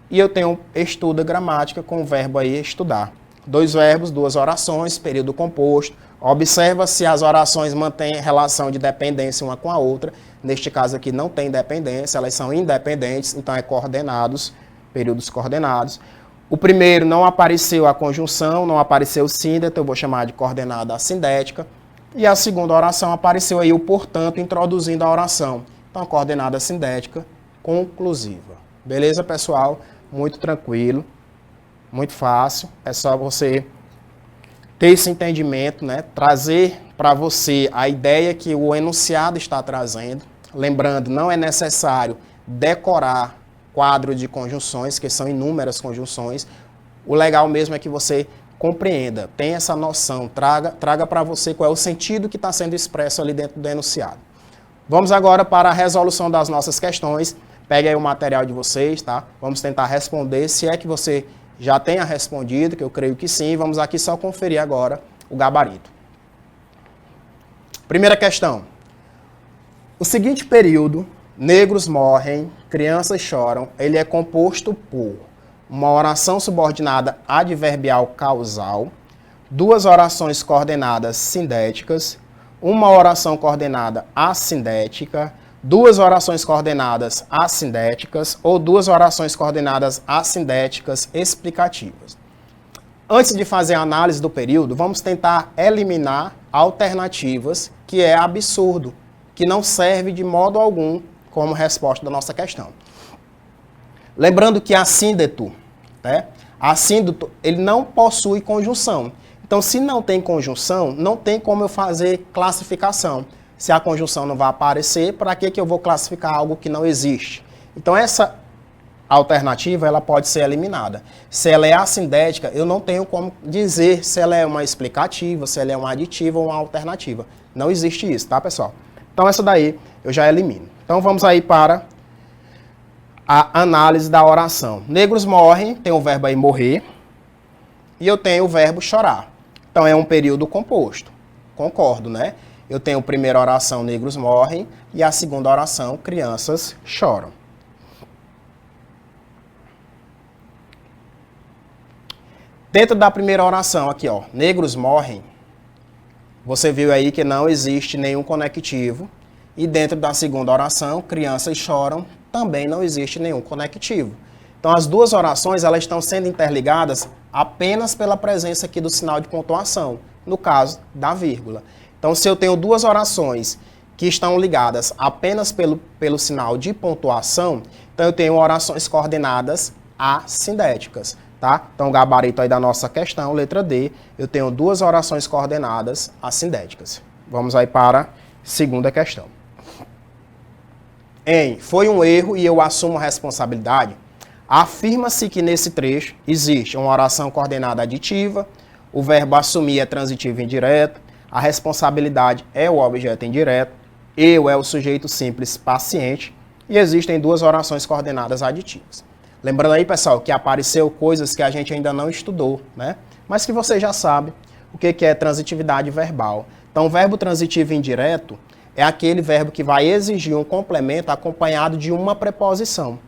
e eu tenho estuda gramática com o verbo aí estudar. Dois verbos, duas orações, período composto. Observa se as orações mantêm relação de dependência uma com a outra. Neste caso aqui não tem dependência, elas são independentes, então é coordenados, períodos coordenados. O primeiro não apareceu a conjunção, não apareceu o síndeto, eu vou chamar de coordenada assindética. E a segunda oração apareceu aí o portanto, introduzindo a oração. Então, coordenada sindética conclusiva. Beleza, pessoal? Muito tranquilo, muito fácil. É só você ter esse entendimento, né? Trazer para você a ideia que o enunciado está trazendo. Lembrando, não é necessário decorar quadro de conjunções, que são inúmeras conjunções. O legal mesmo é que você compreenda, tenha essa noção, traga para você qual é o sentido que está sendo expresso ali dentro do enunciado. Vamos agora para a resolução das nossas questões. Pegue aí o material de vocês, tá? Vamos tentar responder, se é que você já tenha respondido, que eu creio que sim. Vamos aqui só conferir agora o gabarito. Primeira questão. O seguinte período, negros morrem, crianças choram, ele é composto por uma oração subordinada adverbial causal, duas orações coordenadas sindéticas, uma oração coordenada assindética, duas orações coordenadas assindéticas ou duas orações coordenadas assindéticas explicativas. Antes de fazer a análise do período, vamos tentar eliminar alternativas, que é absurdo, que não serve de modo algum como resposta da nossa questão. Lembrando que assíndeto, né? Assíndeto, ele não possui conjunção. Então, se não tem conjunção, não tem como eu fazer classificação. Se a conjunção não vai aparecer, para que eu vou classificar algo que não existe? Então, essa alternativa, ela pode ser eliminada. Se ela é assindética, eu não tenho como dizer se ela é uma explicativa, se ela é uma aditiva ou uma alternativa. Não existe isso, tá, pessoal? Então, essa daí eu já elimino. Então, vamos aí para a análise da oração. Negros morrem, tem o verbo aí morrer, e eu tenho o verbo chorar. Então, é um período composto. Concordo, né? Eu tenho a primeira oração, negros morrem, e a segunda oração, crianças choram. Dentro da primeira oração aqui, ó, negros morrem, você viu aí que não existe nenhum conectivo. E dentro da segunda oração, crianças choram, também não existe nenhum conectivo. Então, as duas orações, elas estão sendo interligadas apenas pela presença aqui do sinal de pontuação, no caso da vírgula. Então, se eu tenho duas orações que estão ligadas apenas pelo sinal de pontuação, então eu tenho orações coordenadas assindéticas. Tá? Então, o gabarito aí da nossa questão, letra D, eu tenho duas orações coordenadas assindéticas. Vamos aí para a segunda questão. Foi um erro e eu assumo a responsabilidade. Afirma-se que nesse trecho existe uma oração coordenada aditiva, o verbo assumir é transitivo indireto, a responsabilidade é o objeto indireto, eu é o sujeito simples paciente e existem duas orações coordenadas aditivas. Lembrando aí, pessoal, que apareceu coisas que a gente ainda não estudou, né? Mas que você já sabe o que é transitividade verbal. Então, o verbo transitivo indireto é aquele verbo que vai exigir um complemento acompanhado de uma preposição.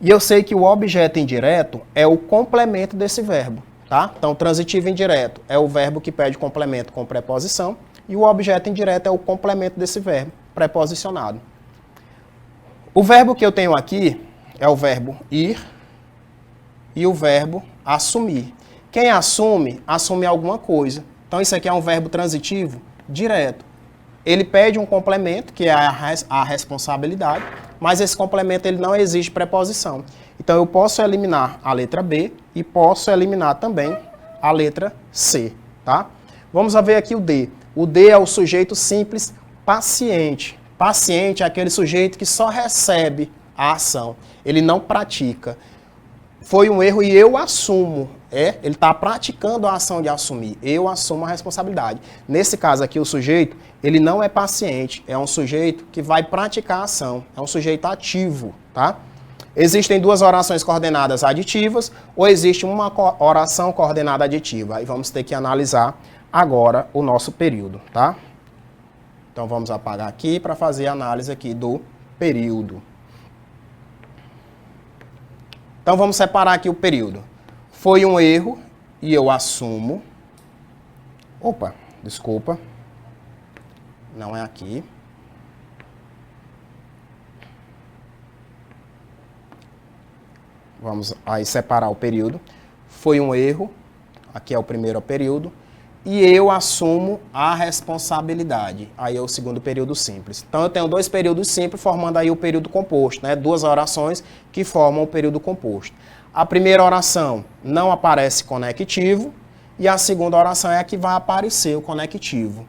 E eu sei que o objeto indireto é o complemento desse verbo, tá? Então, transitivo indireto é o verbo que pede complemento com preposição e o objeto indireto é o complemento desse verbo, preposicionado. O verbo que eu tenho aqui é o verbo ir e o verbo assumir. Quem assume, assume alguma coisa. Então, isso aqui é um verbo transitivo direto. Ele pede um complemento, que é a responsabilidade, mas esse complemento ele não exige preposição. Então, eu posso eliminar a letra B e posso eliminar também a letra C. Tá? Vamos ver aqui o D. O D é o sujeito simples paciente. Paciente é aquele sujeito que só recebe a ação. Ele não pratica. Foi um erro e eu assumo. Ele está praticando a ação de assumir. Eu assumo a responsabilidade. Nesse caso aqui, o sujeito, ele não é paciente. É um sujeito que vai praticar a ação. É um sujeito ativo, tá? Existem duas orações coordenadas aditivas ou existe uma oração coordenada aditiva. Aí vamos ter que analisar agora o nosso período, tá? Então vamos apagar aqui para fazer a análise aqui do período. Então, vamos separar aqui o período. Foi um erro e eu assumo. Opa, desculpa. Não é aqui. Vamos aí separar o período. Foi um erro. Aqui é o primeiro período. E eu assumo a responsabilidade. Aí é o segundo período simples. Então, eu tenho dois períodos simples formando aí o período composto, né? Duas orações que formam o período composto. A primeira oração não aparece conectivo e a segunda oração é a que vai aparecer o conectivo.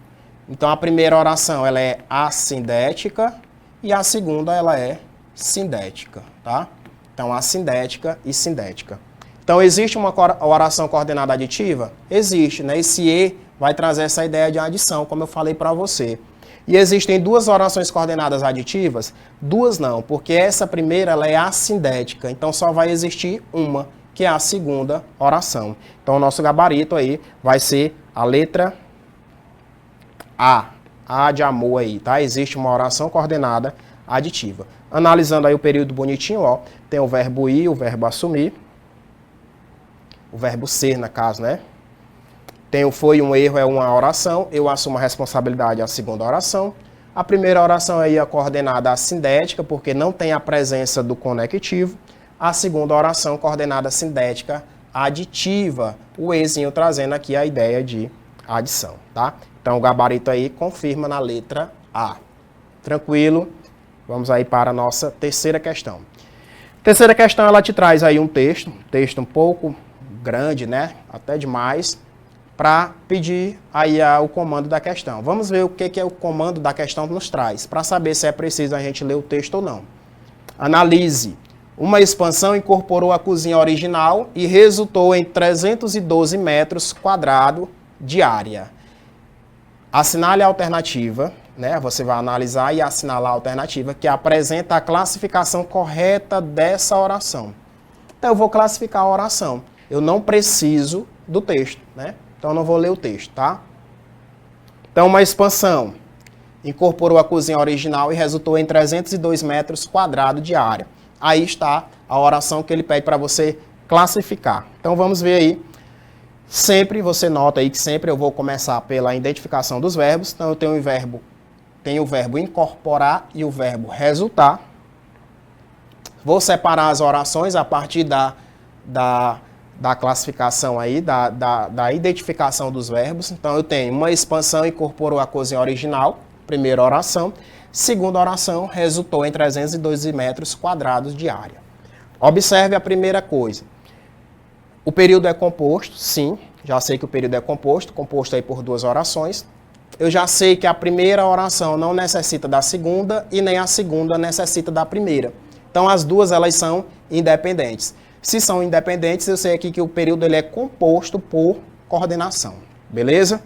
Então, a primeira oração ela é assindética e a segunda ela é sindética, tá? Então, assindética e sindética. Então, existe uma oração coordenada aditiva? Existe, né? Esse E vai trazer essa ideia de adição, como eu falei para você. E existem duas orações coordenadas aditivas? Duas não, porque essa primeira ela é assindética, então só vai existir uma, que é a segunda oração. Então, o nosso gabarito aí vai ser a letra A de amor aí, tá? Existe uma oração coordenada aditiva. Analisando aí o período bonitinho, ó, tem o verbo ir, o verbo assumir, o verbo ser, no caso, né? Tem o foi um erro, é uma oração, eu assumo a responsabilidade, é a segunda oração. A primeira oração aí é a coordenada assindética, porque não tem a presença do conectivo. A segunda oração, coordenada sindética, aditiva. O Ezinho trazendo aqui a ideia de adição, tá? Então, o gabarito aí confirma na letra A. Tranquilo? Vamos aí para a nossa terceira questão. Terceira questão, ela te traz aí um texto um pouco grande, né? Até demais, para pedir aí o comando da questão. Vamos ver o que é o comando da questão que nos traz, para saber se é preciso a gente ler o texto ou não. Analise. Uma expansão incorporou a cozinha original e resultou em 312 metros quadrados de área. Assinale a alternativa, né? Você vai analisar e assinalar a alternativa que apresenta a classificação correta dessa oração. Então, eu vou classificar a oração. Eu não preciso do texto, né? Então, eu não vou ler o texto, tá? Então, uma expansão incorporou a cozinha original e resultou em 302 metros quadrados de área. Aí está a oração que ele pede para você classificar. Então, vamos ver aí. Sempre, você nota aí que sempre eu vou começar pela identificação dos verbos. Então, eu tenho o verbo incorporar e o verbo resultar. Vou separar as orações a partir da classificação aí, da identificação dos verbos. Então, eu tenho uma expansão incorporou a cozinha original, primeira oração. Segunda oração, resultou em 312 metros quadrados de área. Observe a primeira coisa. O período é composto, sim, já sei que o período é composto aí por duas orações. Eu já sei que a primeira oração não necessita da segunda e nem a segunda necessita da primeira. Então, as duas, elas são independentes. Se são independentes, eu sei aqui que o período ele é composto por coordenação. Beleza?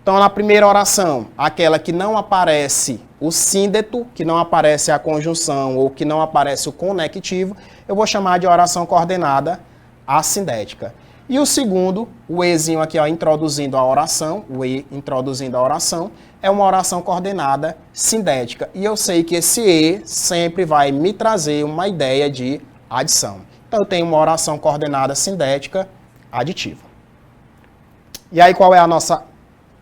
Então, na primeira oração, aquela que não aparece o síndeto, que não aparece a conjunção ou que não aparece o conectivo, eu vou chamar de oração coordenada assindética. E o segundo, o Ezinho aqui, ó, introduzindo a oração, o E introduzindo a oração, é uma oração coordenada sindética. E eu sei que esse E sempre vai me trazer uma ideia de adição. Então, eu tenho uma oração coordenada sindética aditiva. E aí, qual é a nossa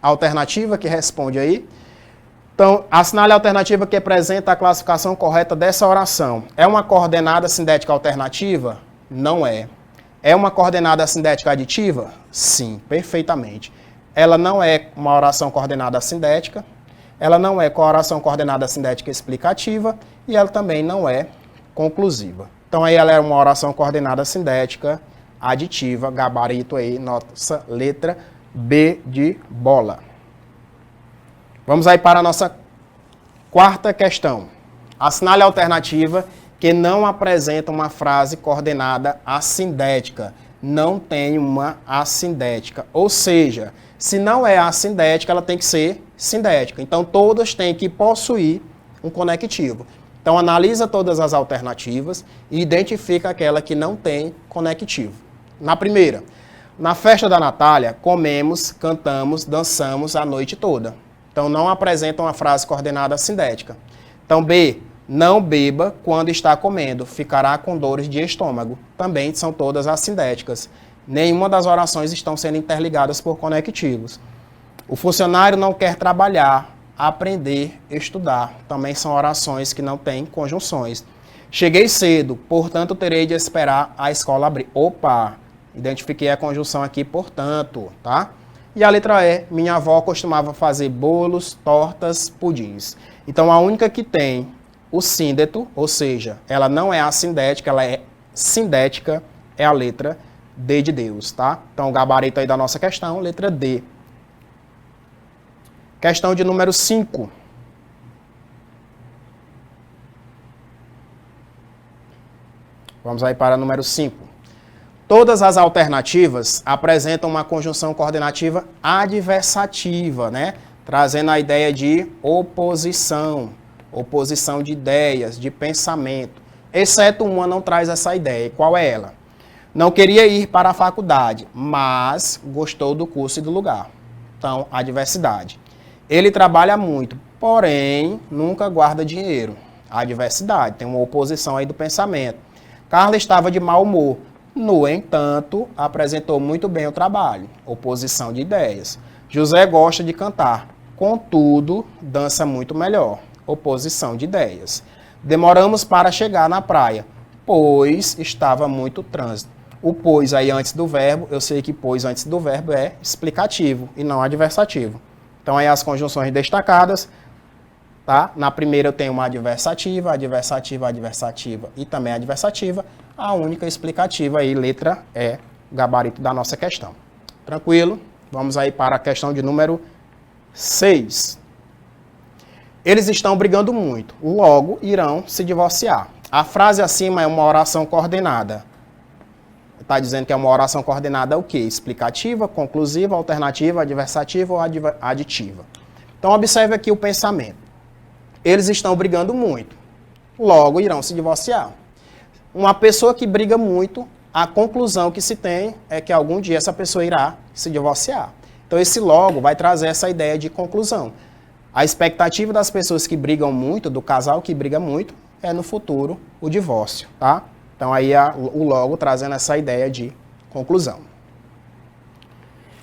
alternativa que responde aí? Então, assinale a alternativa que apresenta a classificação correta dessa oração. É uma coordenada sindética alternativa? Não é. É uma coordenada sindética aditiva? Sim, perfeitamente. Ela não é uma oração coordenada sindética, ela não é oração coordenada sindética explicativa e ela também não é conclusiva. Então, aí ela é uma oração coordenada sindética aditiva, gabarito aí, nossa letra B de bola. Vamos aí para a nossa quarta questão. Assinale a alternativa que não apresenta uma frase coordenada assindética. Não tem uma assindética. Ou seja, se não é assindética, ela tem que ser sindética. Então, todas têm que possuir um conectivo. Então, analisa todas as alternativas e identifica aquela que não tem conectivo. Na primeira, na festa da Natália, comemos, cantamos, dançamos a noite toda. Então, não apresenta uma frase coordenada assindética. Então, B, não beba quando está comendo, ficará com dores de estômago. Também são todas assindéticas. Nenhuma das orações estão sendo interligadas por conectivos. O funcionário não quer trabalhar, aprender, estudar. Também são orações que não têm conjunções. Cheguei cedo, portanto terei de esperar a escola abrir. Opa, identifiquei a conjunção aqui, portanto, tá? E a letra E, minha avó costumava fazer bolos, tortas, pudins. Então, a única que tem o síndeto, ou seja, ela não é assindética, ela é sindética, é a letra D de Deus, tá? Então, o gabarito aí da nossa questão, letra D. Questão de número 5. Vamos aí para o número 5. Todas as alternativas apresentam uma conjunção coordenativa adversativa, né? Trazendo a ideia de oposição, oposição de ideias, de pensamento. Exceto uma não traz essa ideia. E qual é ela? Não queria ir para a faculdade, mas gostou do curso e do lugar. Então, adversidade. Ele trabalha muito, porém nunca guarda dinheiro. Adversidade, tem uma oposição aí do pensamento. Carla estava de mau humor. No entanto, apresentou muito bem o trabalho. Oposição de ideias. José gosta de cantar. Contudo, dança muito melhor. Oposição de ideias. Demoramos para chegar na praia, pois estava muito trânsito. o pois aí antes do verbo, eu sei que pois antes do verbo é explicativo e não adversativo. Então aí as conjunções destacadas, tá? Na primeira eu tenho uma adversativa, adversativa, adversativa e também adversativa. A única explicativa aí, letra E, o gabarito da nossa questão. Tranquilo? Vamos aí para a questão de número 6. Eles estão brigando muito, logo irão se divorciar. A frase acima é uma oração coordenada. Está dizendo que é uma oração coordenada o quê? Explicativa, conclusiva, alternativa, adversativa ou aditiva. Então observe aqui o pensamento. Eles estão brigando muito, logo irão se divorciar. Uma pessoa que briga muito, a conclusão que se tem é que algum dia essa pessoa irá se divorciar. Então esse logo vai trazer essa ideia de conclusão. A expectativa das pessoas que brigam muito, do casal que briga muito, é no futuro o divórcio, tá? Então aí o logo trazendo essa ideia de conclusão.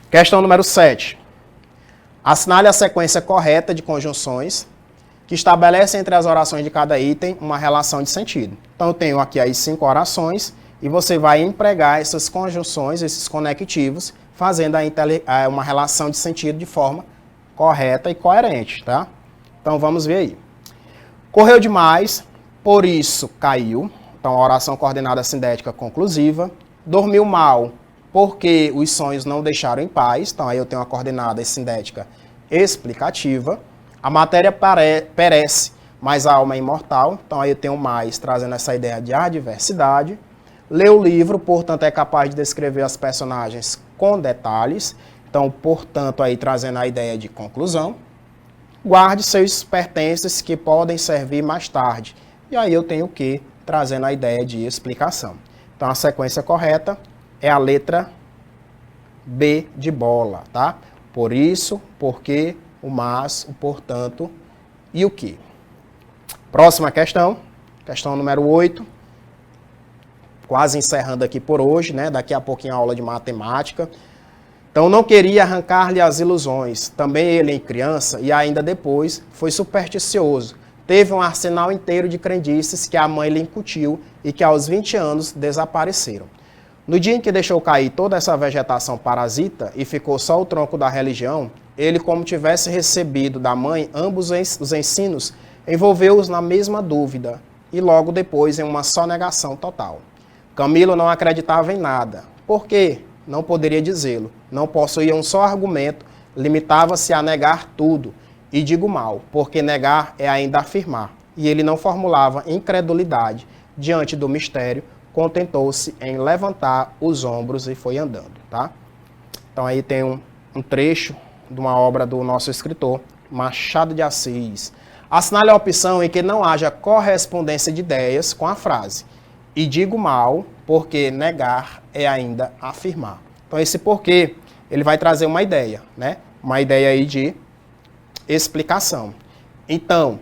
Questão número 7. Assinale a sequência correta de conjunções que estabelece entre as orações de cada item uma relação de sentido. Então eu tenho aqui as 5 orações e você vai empregar essas conjunções, esses conectivos, fazendo uma relação de sentido de forma correta e coerente, tá? Então vamos ver aí. Correu demais, por isso caiu. Então, a oração coordenada sintética conclusiva. Dormiu mal, porque os sonhos não deixaram em paz. Então, aí eu tenho uma coordenada sintética explicativa. A matéria perece, mas a alma é imortal. Então, aí eu tenho mais, trazendo essa ideia de adversidade. Leu o livro, portanto, é capaz de descrever as personagens com detalhes. Então, portanto, aí trazendo a ideia de conclusão. Guarde seus pertences que podem servir mais tarde. E aí eu tenho o quê? Trazendo a ideia de explicação. Então, a sequência correta é a letra B de bola, tá? Por isso, porque, o mas, o portanto e o que. Próxima questão, questão número 8. Quase encerrando aqui por hoje, né? Daqui a pouquinho a aula de matemática. Então, não queria arrancar-lhe as ilusões. Também ele, em criança, e ainda depois, foi supersticioso. Teve um arsenal inteiro de crendices que a mãe lhe incutiu e que aos 20 anos desapareceram. No dia em que deixou cair toda essa vegetação parasita e ficou só o tronco da religião, ele, como tivesse recebido da mãe ambos os ensinos, envolveu-os na mesma dúvida e logo depois em uma só negação total. Camilo não acreditava em nada. Por quê? Não poderia dizê-lo. Não possuía um só argumento, limitava-se a negar tudo. E digo mal, porque negar é ainda afirmar. E ele não formulava incredulidade diante do mistério, contentou-se em levantar os ombros e foi andando, tá? Então aí tem um trecho de uma obra do nosso escritor, Machado de Assis. Assinale a opção em que não haja correspondência de ideias com a frase. E digo mal, porque negar é ainda afirmar. Então esse porquê, ele vai trazer uma ideia, né? Uma ideia aí de explicação. Então,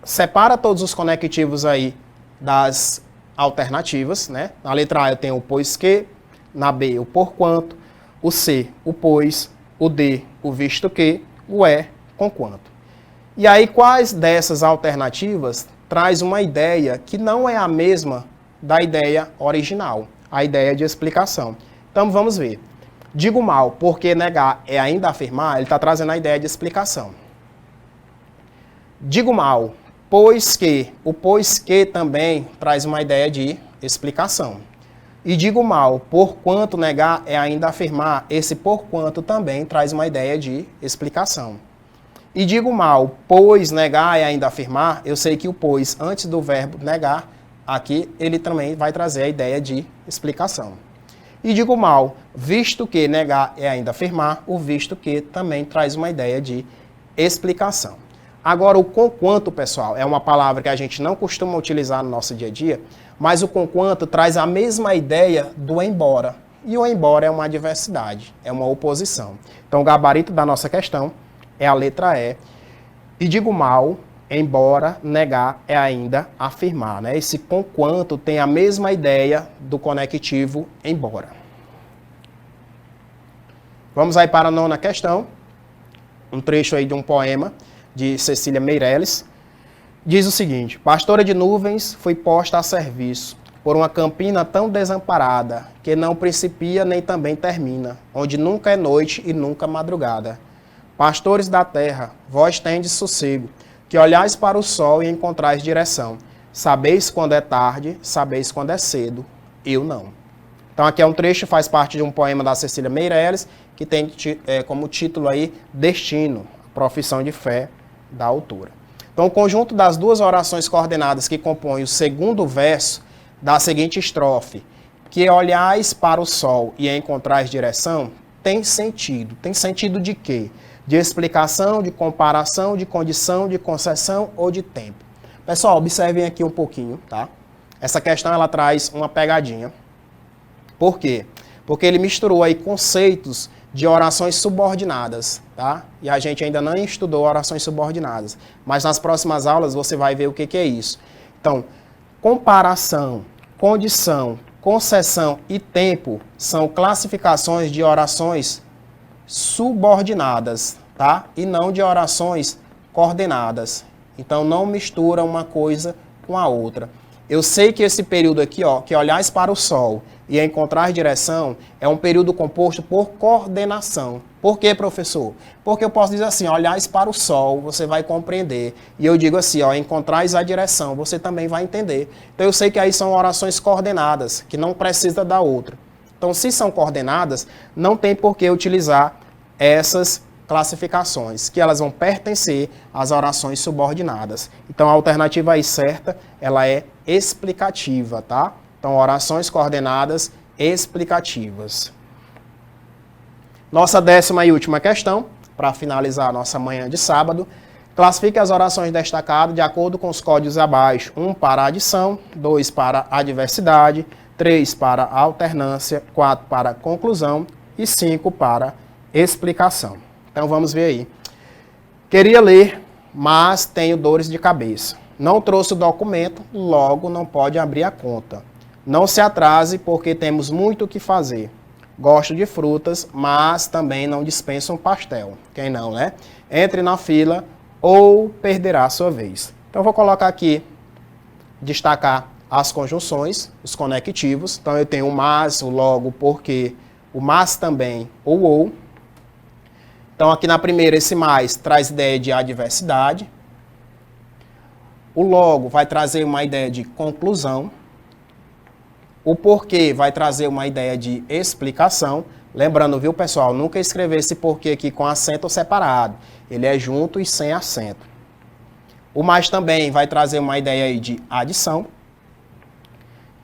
separa todos os conectivos aí das alternativas, né? Na letra A eu tenho o pois que, na B o porquanto, o C o pois, o D o visto que, o E conquanto. E aí quais dessas alternativas traz uma ideia que não é a mesma da ideia original, a ideia de explicação. Então vamos ver. Digo mal, porque negar é ainda afirmar, ele está trazendo a ideia de explicação. Digo mal, pois que, o pois que também traz uma ideia de explicação. E digo mal, porquanto negar é ainda afirmar, esse porquanto também traz uma ideia de explicação. E digo mal, pois negar é ainda afirmar, eu sei que o pois antes do verbo negar, aqui ele também vai trazer a ideia de explicação. E digo mal, visto que negar é ainda afirmar, o visto que também traz uma ideia de explicação. Agora, o conquanto, pessoal, é uma palavra que a gente não costuma utilizar no nosso dia a dia, mas o conquanto traz a mesma ideia do embora. E o embora é uma adversidade, é uma oposição. Então, o gabarito da nossa questão é a letra E. E digo mal, embora, negar é ainda afirmar, né? Esse conquanto tem a mesma ideia do conectivo embora. Vamos aí para a 9ª questão. Um trecho aí de um poema de Cecília Meirelles. Diz o seguinte: pastora de nuvens, fui posta a serviço, por uma campina tão desamparada, que não principia nem também termina, onde nunca é noite e nunca madrugada. Pastores da terra, vós tendes sossego, que olhais para o sol e encontrais direção. Sabeis quando é tarde, sabeis quando é cedo, eu não. Então aqui é um trecho, faz parte de um poema da Cecília Meirelles, que tem como título aí, Destino, profissão de fé da autora. Então o conjunto das duas orações coordenadas que compõem o segundo verso da seguinte estrofe, que olhais para o sol e encontrais direção, tem sentido. Tem sentido de quê? De explicação, de comparação, de condição, de concessão ou de tempo. Pessoal, observem aqui um pouquinho, tá? Essa questão, ela traz uma pegadinha. Por quê? Porque ele misturou aí conceitos de orações subordinadas, tá? E a gente ainda não estudou orações subordinadas. Mas nas próximas aulas você vai ver o que é isso. Então, comparação, condição, concessão e tempo são classificações de orações subordinadas, tá? E não de orações coordenadas. Então não mistura uma coisa com a outra. Eu sei que esse período aqui, ó, que olhais para o sol e encontrar direção, é um período composto por coordenação. Por quê, professor? Porque eu posso dizer assim, olhais para o sol, você vai compreender. E eu digo assim, ó, encontrais a direção, você também vai entender. Então eu sei que aí são orações coordenadas, que não precisa da outra. Então se são coordenadas, não tem por que utilizar essas classificações, que elas vão pertencer às orações subordinadas. Então a alternativa aí certa, ela é explicativa, tá? Então orações coordenadas explicativas. Nossa 10ª e última questão, para finalizar a nossa manhã de sábado. Classifique as orações destacadas de acordo com os códigos abaixo. 1 para adição, 2 para adversidade, 3 para alternância, 4 para conclusão e 5 para explicação. Então vamos ver aí. Queria ler, mas tenho dores de cabeça. Não trouxe o documento, logo não pode abrir a conta. Não se atrase, porque temos muito o que fazer. Gosto de frutas, mas também não dispenso um pastel. Quem não, né? Entre na fila ou perderá a sua vez. Então vou colocar aqui, destacar as conjunções, os conectivos. Então eu tenho o mas, o logo, porque, o mas também, ou. Então aqui na primeira, esse mais traz ideia de adversidade. O logo vai trazer uma ideia de conclusão. O porquê vai trazer uma ideia de explicação. Lembrando, viu, pessoal, nunca escrever esse porquê aqui com acento ou separado. Ele é junto e sem acento. O mais também vai trazer uma ideia aí de adição.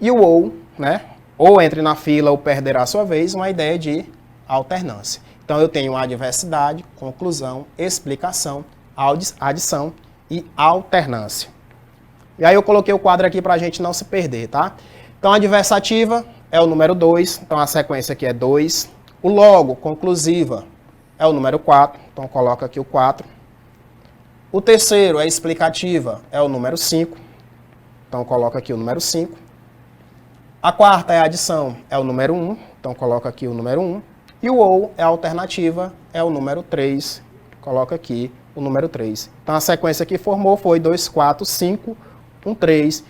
E o ou, né? Ou entre na fila ou perderá a sua vez, uma ideia de alternância. Então eu tenho adversidade, conclusão, explicação, adição e alternância. E aí eu coloquei o quadro aqui para a gente não se perder, tá? Então a adversativa é o número 2, então a sequência aqui é 2. O logo, conclusiva, é o número 4, então coloca aqui o 4. O terceiro, a explicativa, é o número 5, então coloca aqui o número 5. A quarta é a adição, é o número 1, então coloca aqui o número 1. E o ou é a alternativa, é o número 3, coloca aqui o número 3. Então a sequência que formou foi 2, 4, 5, 1, 3.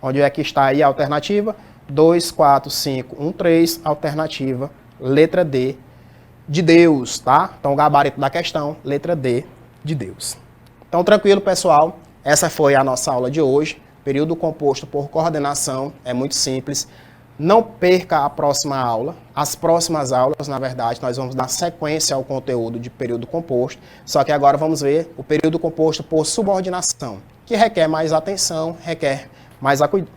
Onde é que está aí a alternativa? 2, 4, 5, 1, 3, alternativa, letra D, de Deus, tá? Então o gabarito da questão, letra D, de Deus. Então tranquilo, pessoal, essa foi a nossa aula de hoje. Período composto por coordenação, é muito simples. Não perca a próxima aula. As próximas aulas, na verdade, nós vamos dar sequência ao conteúdo de período composto, só que agora vamos ver o período composto por subordinação, que requer mais atenção, requer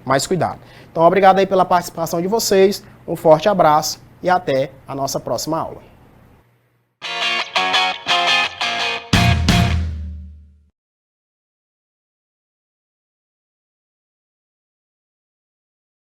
mais cuidado. Então, obrigado aí pela participação de vocês, um forte abraço e até a nossa próxima aula.